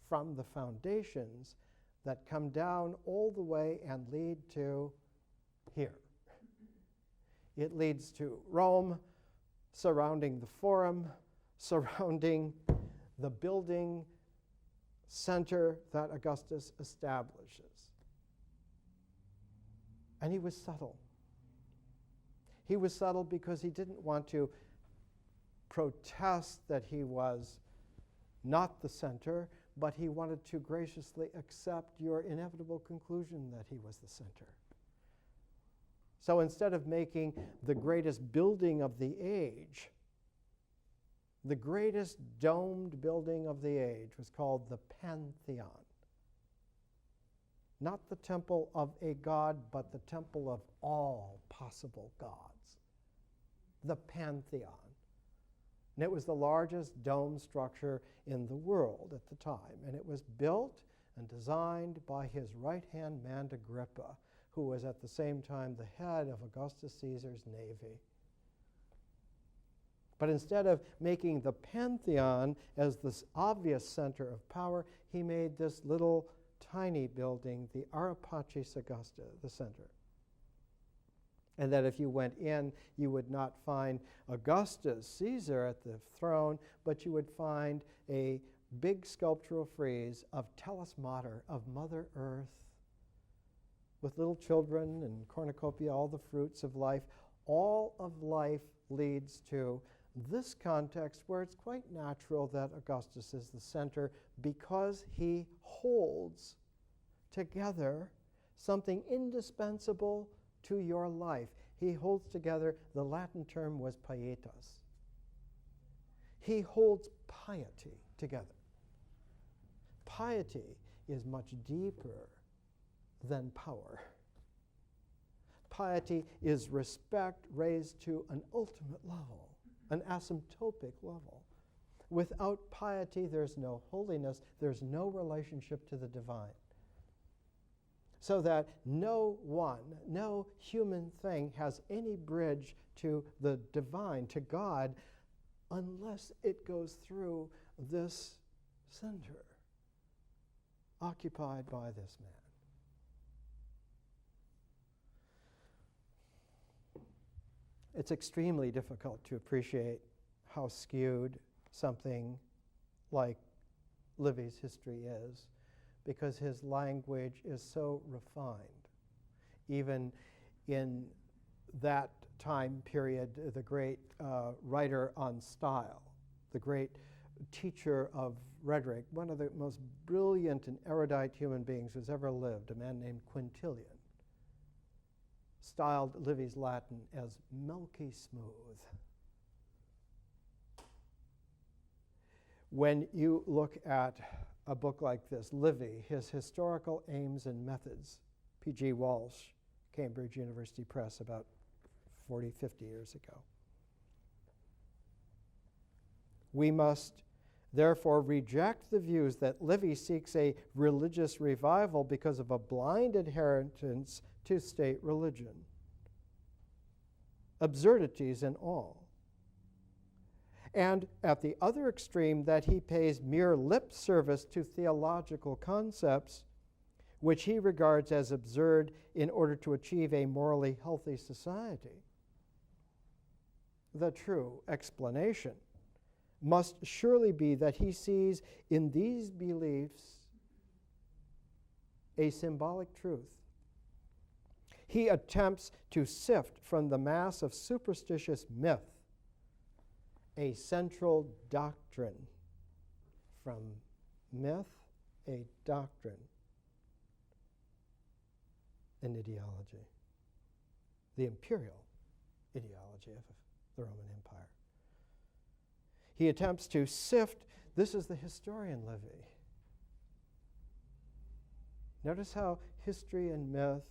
from the foundations that come down all the way and lead to here. It leads to Rome, surrounding the Forum, surrounding the building center that Augustus establishes. And he was subtle. He was subtle because he didn't want to protest that he was not the center, but he wanted to graciously accept your inevitable conclusion that he was the center. So instead of making the greatest building of the age, the greatest domed building of the age was called the Pantheon. Not the temple of a god, but the temple of all possible gods. The Pantheon. And it was the largest dome structure in the world at the time. And it was built and designed by his right-hand man Agrippa, who was at the same time the head of Augustus Caesar's navy. But instead of making the Pantheon as this obvious center of power, he made this little tiny building, the Arapacis Augusta, the center. And that if you went in, you would not find Augustus Caesar at the throne, but you would find a big sculptural frieze of Tellus Mater, of Mother Earth, with little children and cornucopia, all the fruits of life. All of life leads to this context where it's quite natural that Augustus is the center, because he holds together something indispensable to your life. He holds together, the Latin term was pietas. He holds piety together. Piety is much deeper than power. Piety is respect raised to an ultimate level, an asymptotic level. Without piety, there's no holiness, there's no relationship to the divine. So that no one, no human thing has any bridge to the divine, to God, unless it goes through this center, occupied by this man. It's extremely difficult to appreciate how skewed something like Livy's history is, because his language is so refined. Even in that time period, the great writer on style, the great teacher of rhetoric, one of the most brilliant and erudite human beings who's ever lived, a man named Quintilian, styled Livy's Latin as milky smooth. When you look at a book like this, Livy, his Historical Aims and Methods, P.G. Walsh, Cambridge University Press, about 40, 50 years ago. We must therefore reject the views that Livy seeks a religious revival because of a blind adherence to state religion. Absurdities in all. And at the other extreme, that he pays mere lip service to theological concepts which he regards as absurd in order to achieve a morally healthy society. The true explanation must surely be that he sees in these beliefs a symbolic truth. He attempts to sift from the mass of superstitious myth a central doctrine. From myth, a doctrine, an ideology, the imperial ideology of the Roman Empire. He attempts to sift, this is the historian Livy. Notice how history and myth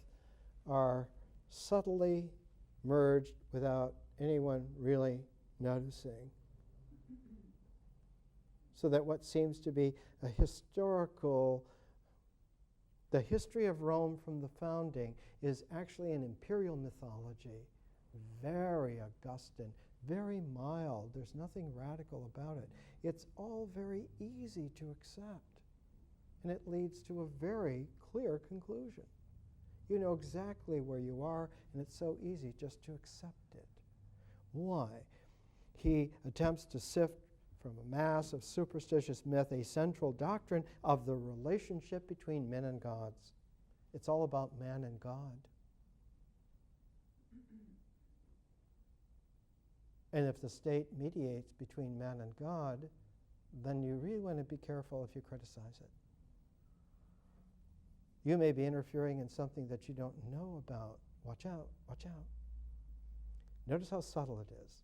are subtly merged without anyone really noticing. So that what seems to be a historical, the history of Rome from the founding is actually an imperial mythology, very Augustan, very mild. There's nothing radical about it. It's all very easy to accept, and it leads to a very clear conclusion. You know exactly where you are, and it's so easy just to accept it. Why? He attempts to sift from a mass of superstitious myth a central doctrine of the relationship between men and gods. It's all about man and God. And if the state mediates between man and God, then you really want to be careful if you criticize it. You may be interfering in something that you don't know about. Watch out, watch out. Notice how subtle it is.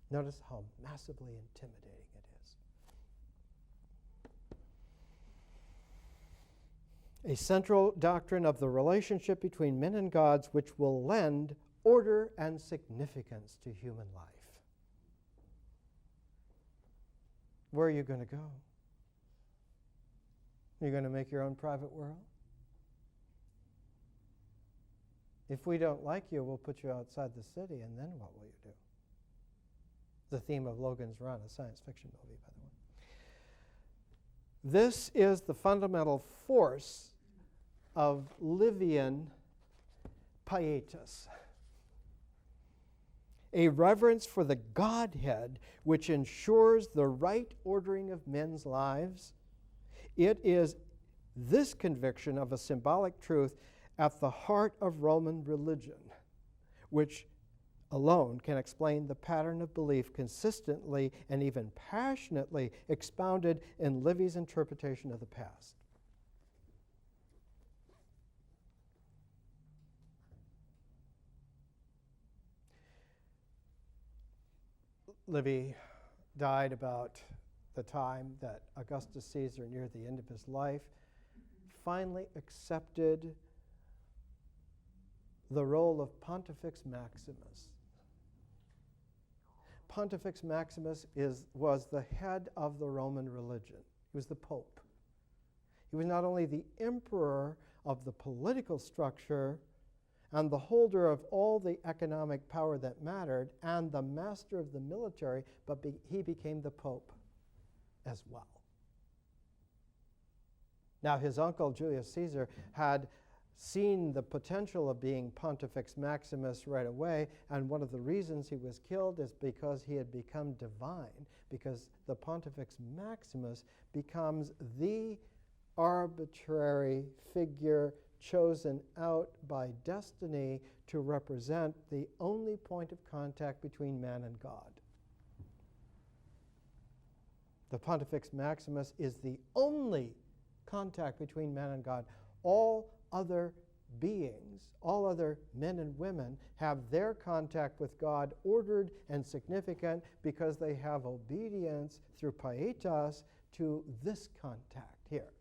Notice how massively intimidating it is. A central doctrine of the relationship between men and gods which will lend order and significance to human life. Where are you going to go? You're going to make your own private world? If we don't like you, we'll put you outside the city, and then what will you do? The theme of Logan's Run, a science fiction movie, by the way. This is the fundamental force of Livian pietas, a reverence for the Godhead which ensures the right ordering of men's lives. It is this conviction of a symbolic truth at the heart of Roman religion, which alone can explain the pattern of belief consistently and even passionately expounded in Livy's interpretation of the past. Livy died about the time that Augustus Caesar, near the end of his life, finally accepted the role of Pontifex Maximus. Pontifex Maximus was the head of the Roman religion. He was the Pope. He was not only the emperor of the political structure and the holder of all the economic power that mattered and the master of the military, but he became the Pope as well. Now, his uncle Julius Caesar had seen the potential of being Pontifex Maximus right away, and one of the reasons he was killed is because he had become divine, because the Pontifex Maximus becomes the arbitrary figure chosen out by destiny to represent the only point of contact between man and God. The Pontifex Maximus is the only contact between man and God. All other beings, all other men and women, have their contact with God ordered and significant because they have obedience through pietas to this contact here,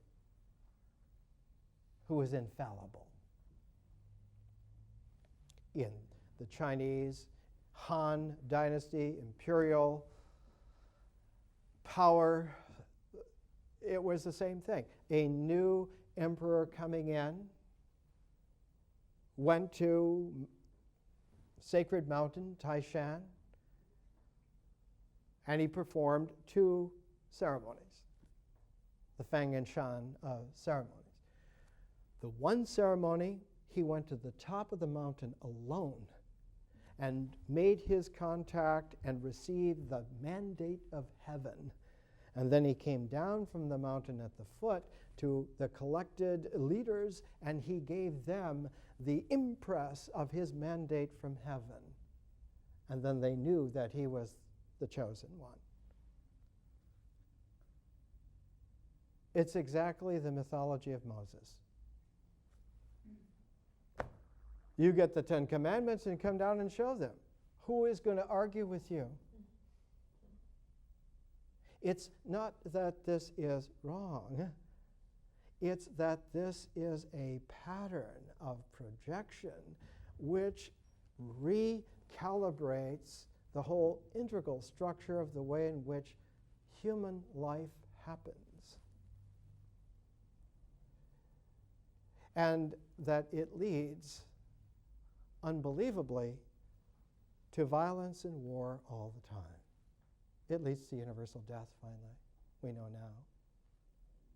who is infallible. In the Chinese Han Dynasty, imperial power, it was the same thing. A new emperor coming in went to sacred mountain, Taishan, and he performed two ceremonies, the Feng and Shan ceremonies. The one ceremony, he went to the top of the mountain alone and made his contact and received the mandate of heaven. And then he came down from the mountain at the foot to the collected leaders, and he gave them the impress of his mandate from heaven. And then they knew that he was the chosen one. It's exactly the mythology of Moses. You get the 10 Commandments and come down and show them. Who is going to argue with you? It's not that this is wrong. It's that this is a pattern of projection which recalibrates the whole integral structure of the way in which human life happens. And that it leads, unbelievably, to violence and war all the time. It leads to universal death, finally. We know now.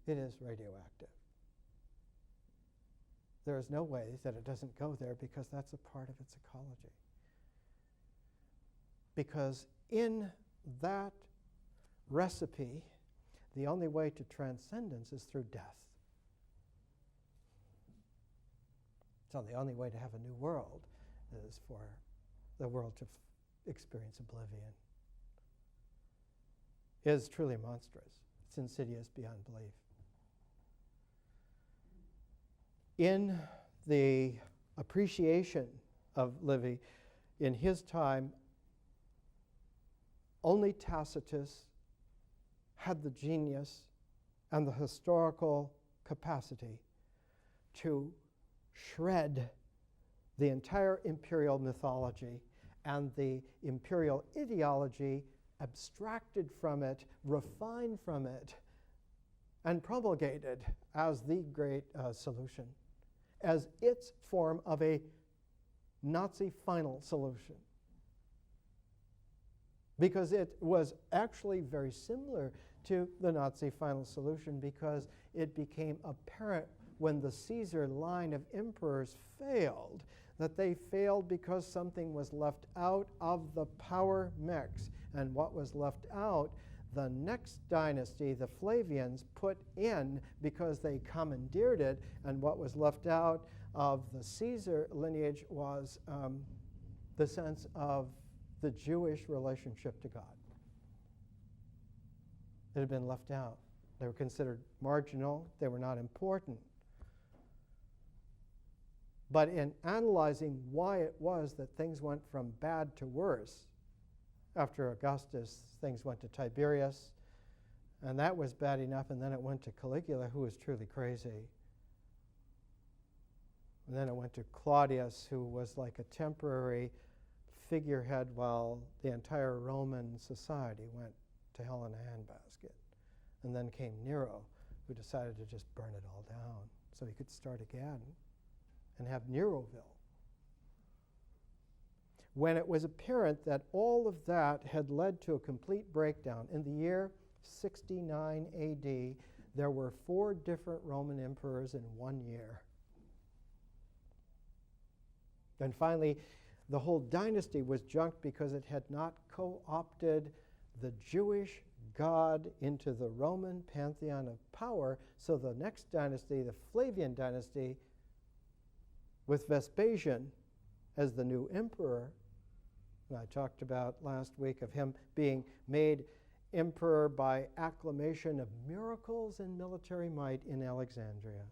It is radioactive. There is no way that it doesn't go there because that's a part of its ecology. Because in that recipe, the only way to transcendence is through death. So the only way to have a new world is for the world to experience oblivion. It is truly monstrous. It's insidious beyond belief. In the appreciation of Livy, in his time, only Tacitus had the genius and the historical capacity to shred the entire imperial mythology and the imperial ideology, abstracted from it, refined from it, and promulgated as the great solution, as its form of a Nazi final solution. Because it was actually very similar to the Nazi final solution, because it became apparent when the Caesar line of emperors failed, that they failed because something was left out of the power mix. And what was left out, the next dynasty, the Flavians, put in because they commandeered it, and what was left out of the Caesar lineage was the sense of the Jewish relationship to God. It had been left out. They were considered marginal. They were not important. But in analyzing why it was that things went from bad to worse, after Augustus, things went to Tiberius, and that was bad enough, and then it went to Caligula, who was truly crazy. And then it went to Claudius, who was like a temporary figurehead while the entire Roman society went to hell in a handbasket. And then came Nero, who decided to just burn it all down so he could start again and have Neroville. When it was apparent that all of that had led to a complete breakdown, in the year 69 AD, there were 4 different Roman emperors in 1 year. And finally, the whole dynasty was junked because it had not co-opted the Jewish God into the Roman pantheon of power. So the next dynasty, the Flavian dynasty, with Vespasian as the new emperor, and I talked about last week of him being made emperor by acclamation of miracles and military might in Alexandria.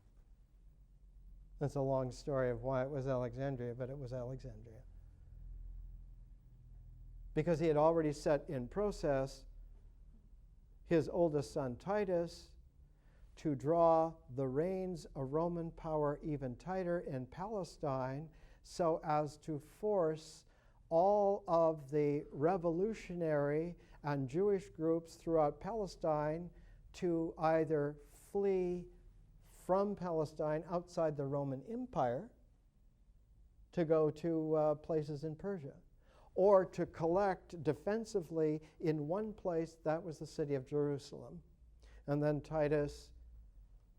That's a long story of why it was Alexandria, but it was Alexandria. Because he had already set in process his oldest son Titus to draw the reins of Roman power even tighter in Palestine so as to force all of the revolutionary and Jewish groups throughout Palestine to either flee from Palestine outside the Roman Empire to go to places in Persia, or to collect defensively in one place, that was the city of Jerusalem. And then Titus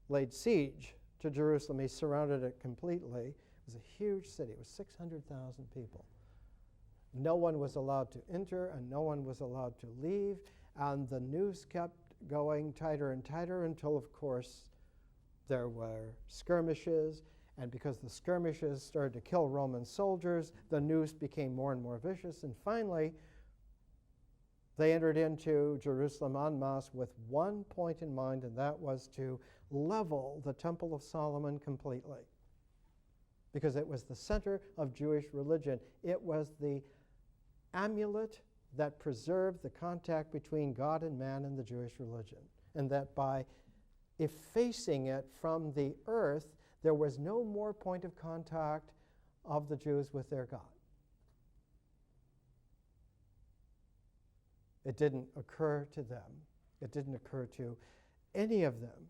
laid siege to Jerusalem. He surrounded it completely. It was a huge city. It was 600,000 people. No one was allowed to enter and no one was allowed to leave, and the noose kept going tighter and tighter until, of course, there were skirmishes, and because the skirmishes started to kill Roman soldiers, the noose became more and more vicious, and finally they entered into Jerusalem en masse with one point in mind, and that was to level the Temple of Solomon completely, because it was the center of Jewish religion. It was the amulet that preserved the contact between God and man in the Jewish religion, and that by effacing it from the earth, there was no more point of contact of the Jews with their God. It didn't occur to them. It didn't occur to any of them.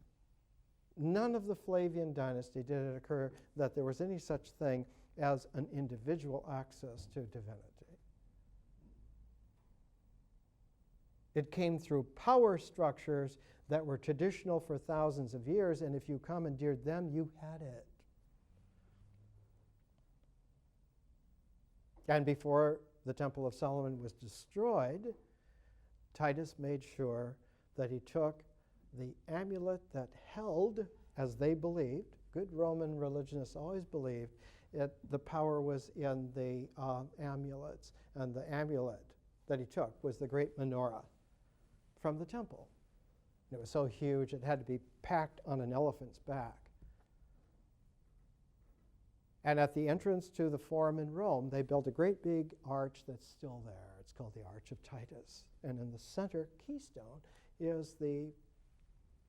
None of the Flavian dynasty did it occur that there was any such thing as an individual access to divinity. It came through power structures that were traditional for thousands of years, and if you commandeered them, you had it. And before the Temple of Solomon was destroyed, Titus made sure that he took the amulet that held, as they believed, good Roman religionists always believed, the power was in the amulets, and the amulet that he took was the great menorah from the temple. And it was so huge it had to be packed on an elephant's back. And at the entrance to the Forum in Rome, they built a great big arch that's still there. It's called the Arch of Titus. And in the center keystone is the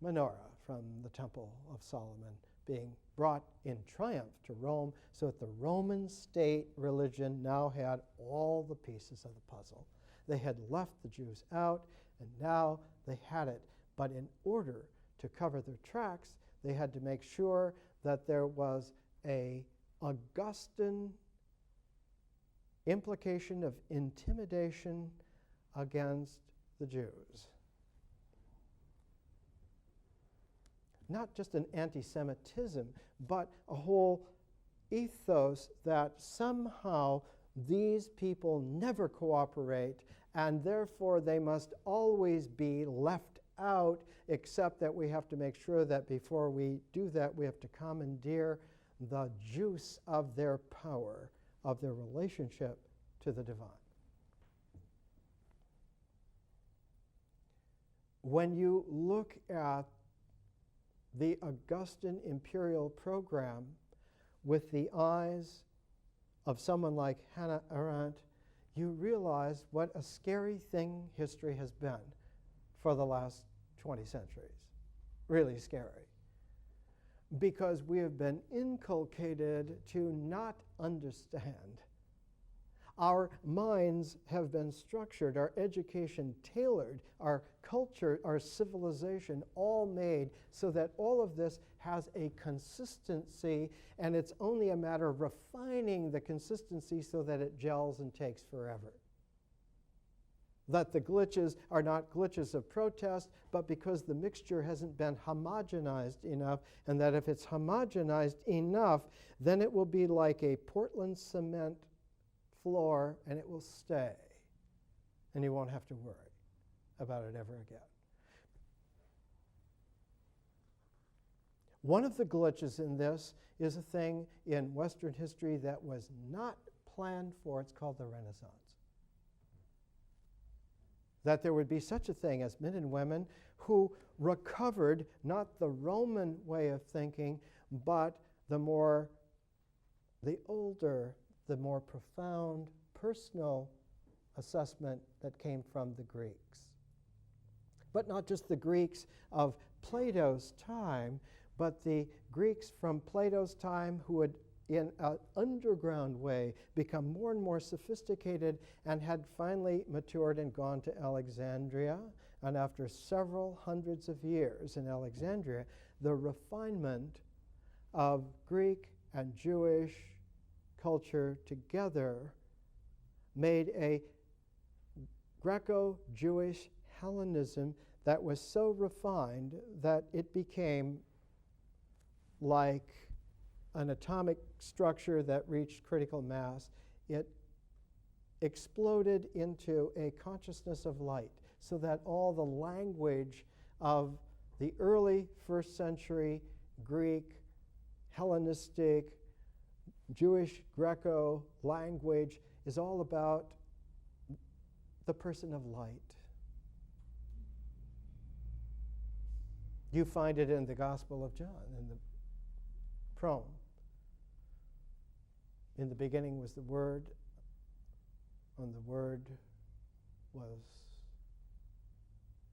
menorah from the Temple of Solomon being brought in triumph to Rome, so that the Roman state religion now had all the pieces of the puzzle. They had left the Jews out, and now they had it. But in order to cover their tracks, they had to make sure that there was a Augustan implication of intimidation against the Jews. Not just an anti-Semitism, but a whole ethos that somehow these people never cooperate, and therefore they must always be left out, except that we have to make sure that before we do that, we have to commandeer the juice of their power, of their relationship to the divine. When you look at the Augustan imperial program with the eyes of someone like Hannah Arendt, you realize what a scary thing history has been for the last 20 centuries. Really scary. Because we have been inculcated to not understand. Our minds have been structured, our education tailored, our culture, our civilization all made so that all of this has a consistency, and it's only a matter of refining the consistency so that it gels and takes forever. That the glitches are not glitches of protest, but because the mixture hasn't been homogenized enough, and that if it's homogenized enough, then it will be like a Portland cement floor, and it will stay, and you won't have to worry about it ever again. One of the glitches in this is a thing in Western history that was not planned for. It's called the Renaissance. That there would be such a thing as men and women who recovered not the Roman way of thinking, but the older, the more profound personal assessment that came from the Greeks. But not just the Greeks of Plato's time, but the Greeks from Plato's time who had, in an underground way, become more and more sophisticated and had finally matured and gone to Alexandria. And after several hundreds of years in Alexandria, the refinement of Greek and Jewish culture together made a Greco-Jewish Hellenism that was so refined that it became like an atomic structure that reached critical mass. It exploded into a consciousness of light, so that all the language of the early first century Greek, Hellenistic, Jewish Greco language is all about the person of light. You find it in the Gospel of John, in the Prome. In the beginning was the Word, and the Word was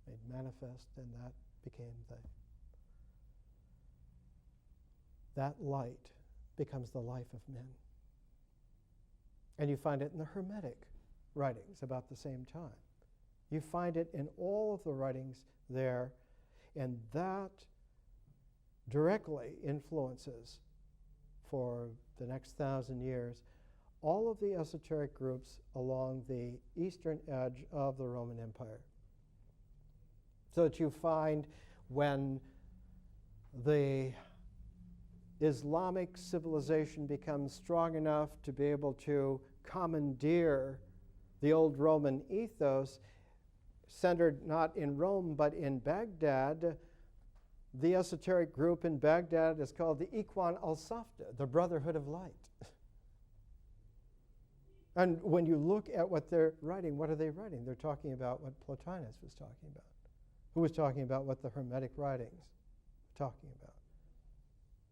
made manifest, and that became that light becomes the life of men. And you find it in the Hermetic writings about the same time. You find it in all of the writings there, and that directly influences, for the next 1,000 years, all of the esoteric groups along the eastern edge of the Roman Empire. So that you find when the Islamic civilization becomes strong enough to be able to commandeer the old Roman ethos, centered not in Rome but in Baghdad, the esoteric group in Baghdad is called the Ikhwan al-Safda, the Brotherhood of Light. And when you look at what they're writing, what are they writing? They're talking about what Plotinus was talking about, who was talking about what the Hermetic writings were talking about.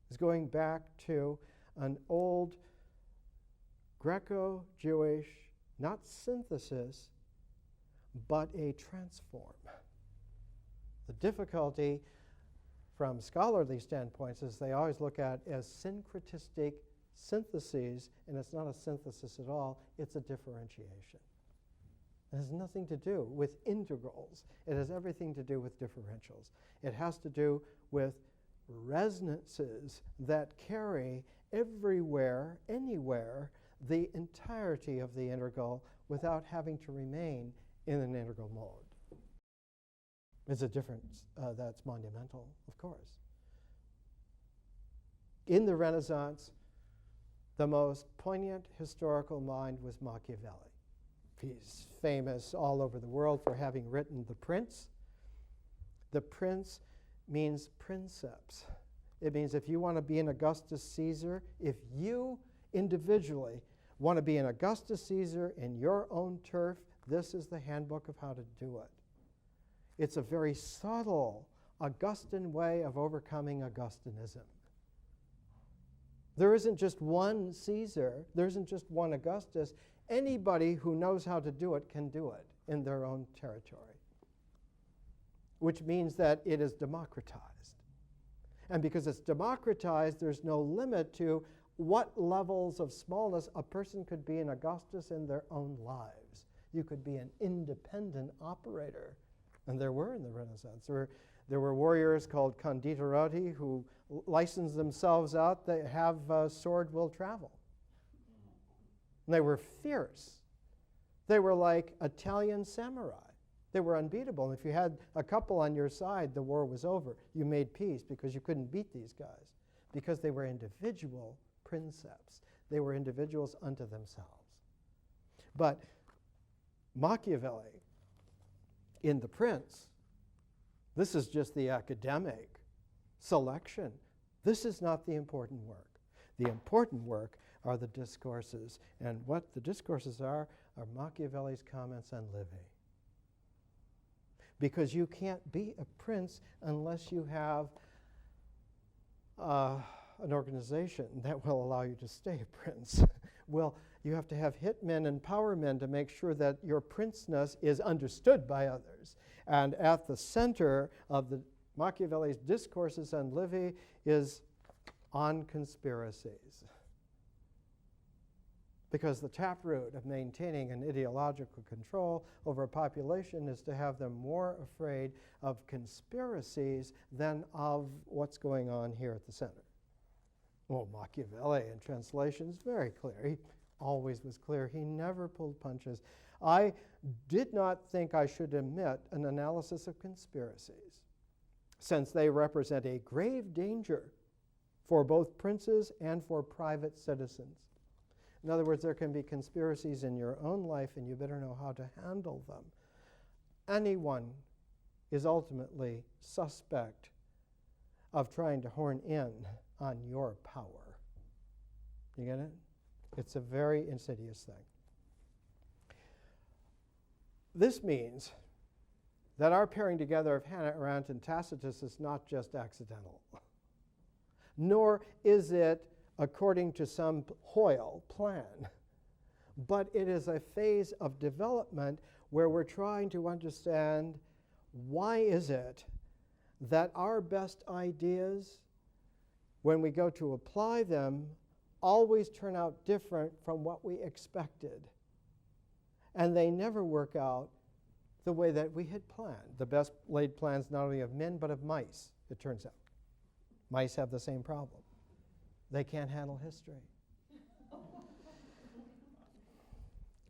It's going back to an old Greco-Jewish, not synthesis, but a transform. The difficulty from scholarly standpoints is they always look at as syncretistic syntheses, and it's not a synthesis at all, it's a differentiation. It has nothing to do with integrals. It has everything to do with differentials. It has to do with resonances that carry everywhere, anywhere, the entirety of the integral without having to remain in an integral mode. It's a difference that's monumental, of course. In the Renaissance, the most poignant historical mind was Machiavelli. He's famous all over the world for having written The Prince. The Prince means princeps. It means if you want to be an Augustus Caesar, if you individually want to be an Augustus Caesar in your own turf, this is the handbook of how to do it. It's a very subtle Augustan way of overcoming Augustinism. There isn't just one Caesar, there isn't just one Augustus. Anybody who knows how to do it can do it in their own territory, which means that it is democratized. And because it's democratized, there's no limit to what levels of smallness a person could be an Augustus in their own lives. You could be an independent operator, and there were in the Renaissance. There were warriors called conditierati who licensed themselves out. They have sword will travel. And they were fierce. They were like Italian samurai. They were unbeatable. And if you had a couple on your side, the war was over. You made peace because you couldn't beat these guys, because they were individual princeps. They were individuals unto themselves. But Machiavelli, in The Prince, this is just the academic selection. This is not the important work. The important work are the discourses. And what the discourses are Machiavelli's comments on living. Because you can't be a prince unless you have an organization that will allow you to stay a prince. Well, you have to have hitmen and power men to make sure that your princeness is understood by others. And at the center of the Machiavelli's discourses on Livy is on conspiracies. Because the taproot of maintaining an ideological control over a population is to have them more afraid of conspiracies than of what's going on here at the center. Well, Machiavelli in translation is very clear. He always was clear. He never pulled punches. I did not think I should omit an analysis of conspiracies, since they represent a grave danger for both princes and for private citizens. In other words, there can be conspiracies in your own life, and you better know how to handle them. Anyone is ultimately suspect of trying to horn in on your power. You get it? It's a very insidious thing. This means that our pairing together of Hannah Arendt and Tacitus is not just accidental, nor is it according to some Hoyle plan, but it is a phase of development where we're trying to understand why is it that our best ideas, when we go to apply them, always turn out different from what we expected. And they never work out the way that we had planned. The best laid plans not only of men, but of mice, it turns out. Mice have the same problem. They can't handle history.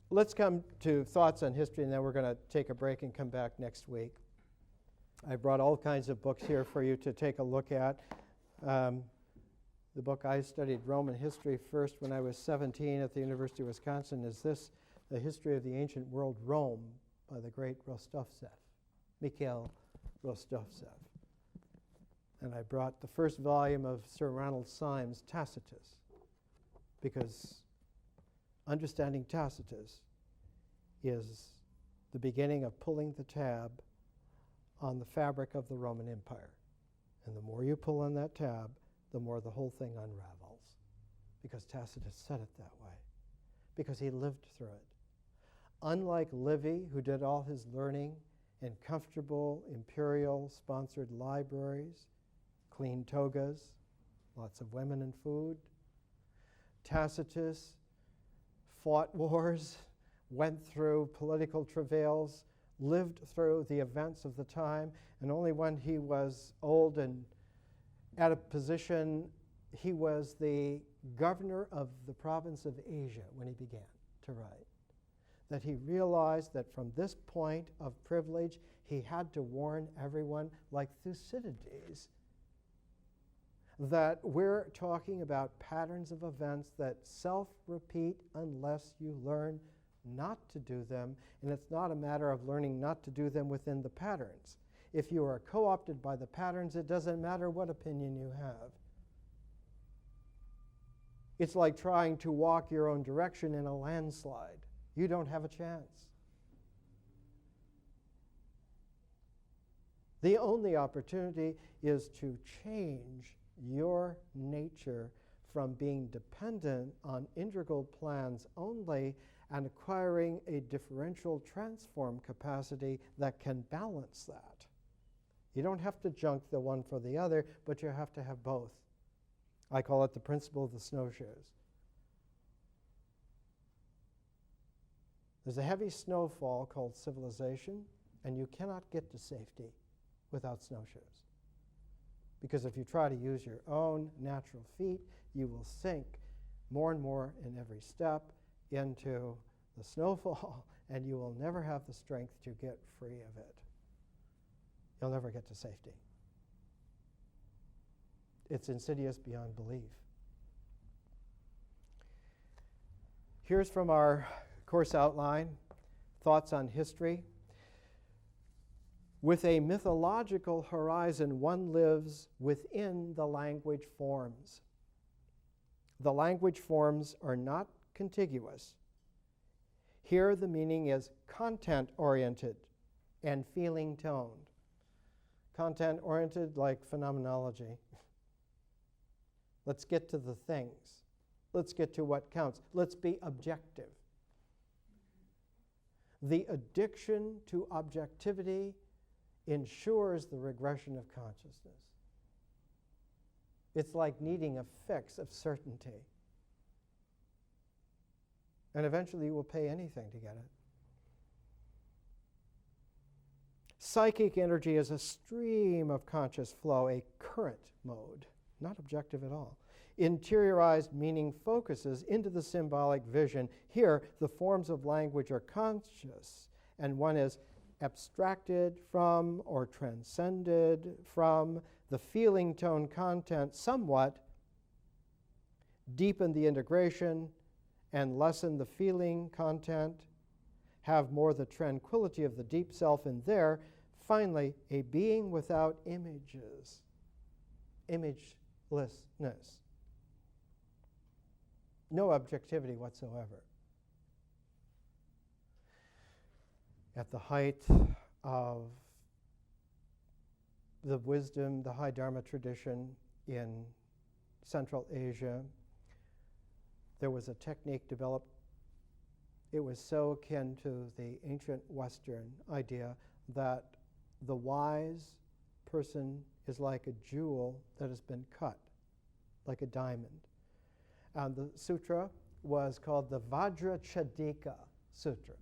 Let's come to thoughts on history, and then we're going to take a break and come back next week. I brought all kinds of books here for you to take a look at. The book I studied Roman history first when I was 17 at the University of Wisconsin is this, The History of the Ancient World, Rome, by the great Rostovtsev, Mikhail Rostovtsev. And I brought the first volume of Sir Ronald Syme's Tacitus, because understanding Tacitus is the beginning of pulling the tab on the fabric of the Roman Empire. And the more you pull on that tab, the more the whole thing unravels, because Tacitus said it that way, because he lived through it. Unlike Livy, who did all his learning in comfortable imperial-sponsored libraries, clean togas, lots of women and food, Tacitus fought wars, went through political travails, lived through the events of the time, and only when he was old and at a position, he was the governor of the province of Asia when he began to write, that he realized that from this point of privilege, he had to warn everyone, like Thucydides, that we're talking about patterns of events that self-repeat unless you learn not to do them, and it's not a matter of learning not to do them within the patterns. If you are co-opted by the patterns, it doesn't matter what opinion you have. It's like trying to walk your own direction in a landslide. You don't have a chance. The only opportunity is to change your nature from being dependent on integral plans only and acquiring a differential transform capacity that can balance that. You don't have to junk the one for the other, but you have to have both. I call it the principle of the snowshoes. There's a heavy snowfall called civilization, and you cannot get to safety without snowshoes. Because if you try to use your own natural feet, you will sink more and more in every step into the snowfall, and you will never have the strength to get free of it. You'll never get to safety. It's insidious beyond belief. Here's from our course outline, thoughts on history. With a mythological horizon, one lives within the language forms. The language forms are not contiguous. Here the meaning is content-oriented and feeling-toned. Content-oriented like phenomenology. Let's get to the things. Let's get to what counts. Let's be objective. The addiction to objectivity ensures the regression of consciousness. It's like needing a fix of certainty. And eventually you will pay anything to get it. Psychic energy is a stream of conscious flow, a current mode, not objective at all. Interiorized meaning focuses into the symbolic vision. Here, the forms of language are conscious, and one is abstracted from or transcended from. The feeling tone content somewhat deepen the integration and lessen the feeling content, have more the tranquility of the deep self in there. Finally, a being without images, imagelessness. No objectivity whatsoever. At the height of the wisdom, the high Dharma tradition in Central Asia, there was a technique developed. It was so akin to the ancient Western idea that the wise person is like a jewel that has been cut, like a diamond. And the sutra was called the Vajrachedika Sutra,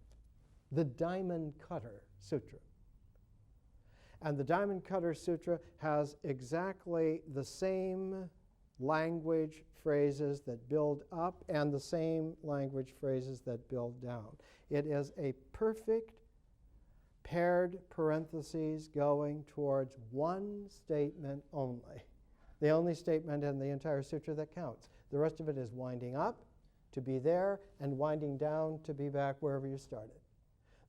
the Diamond Cutter Sutra. And the Diamond Cutter Sutra has exactly the same language phrases that build up and the same language phrases that build down. It is a perfect paired parentheses going towards one statement only. The only statement in the entire sutra that counts. The rest of it is winding up to be there and winding down to be back wherever you started.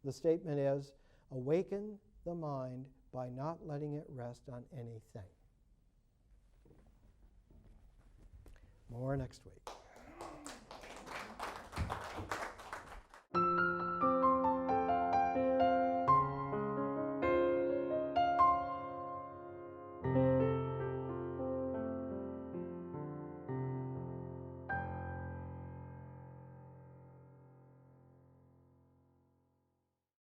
The statement is, awaken the mind by not letting it rest on anything. More next week.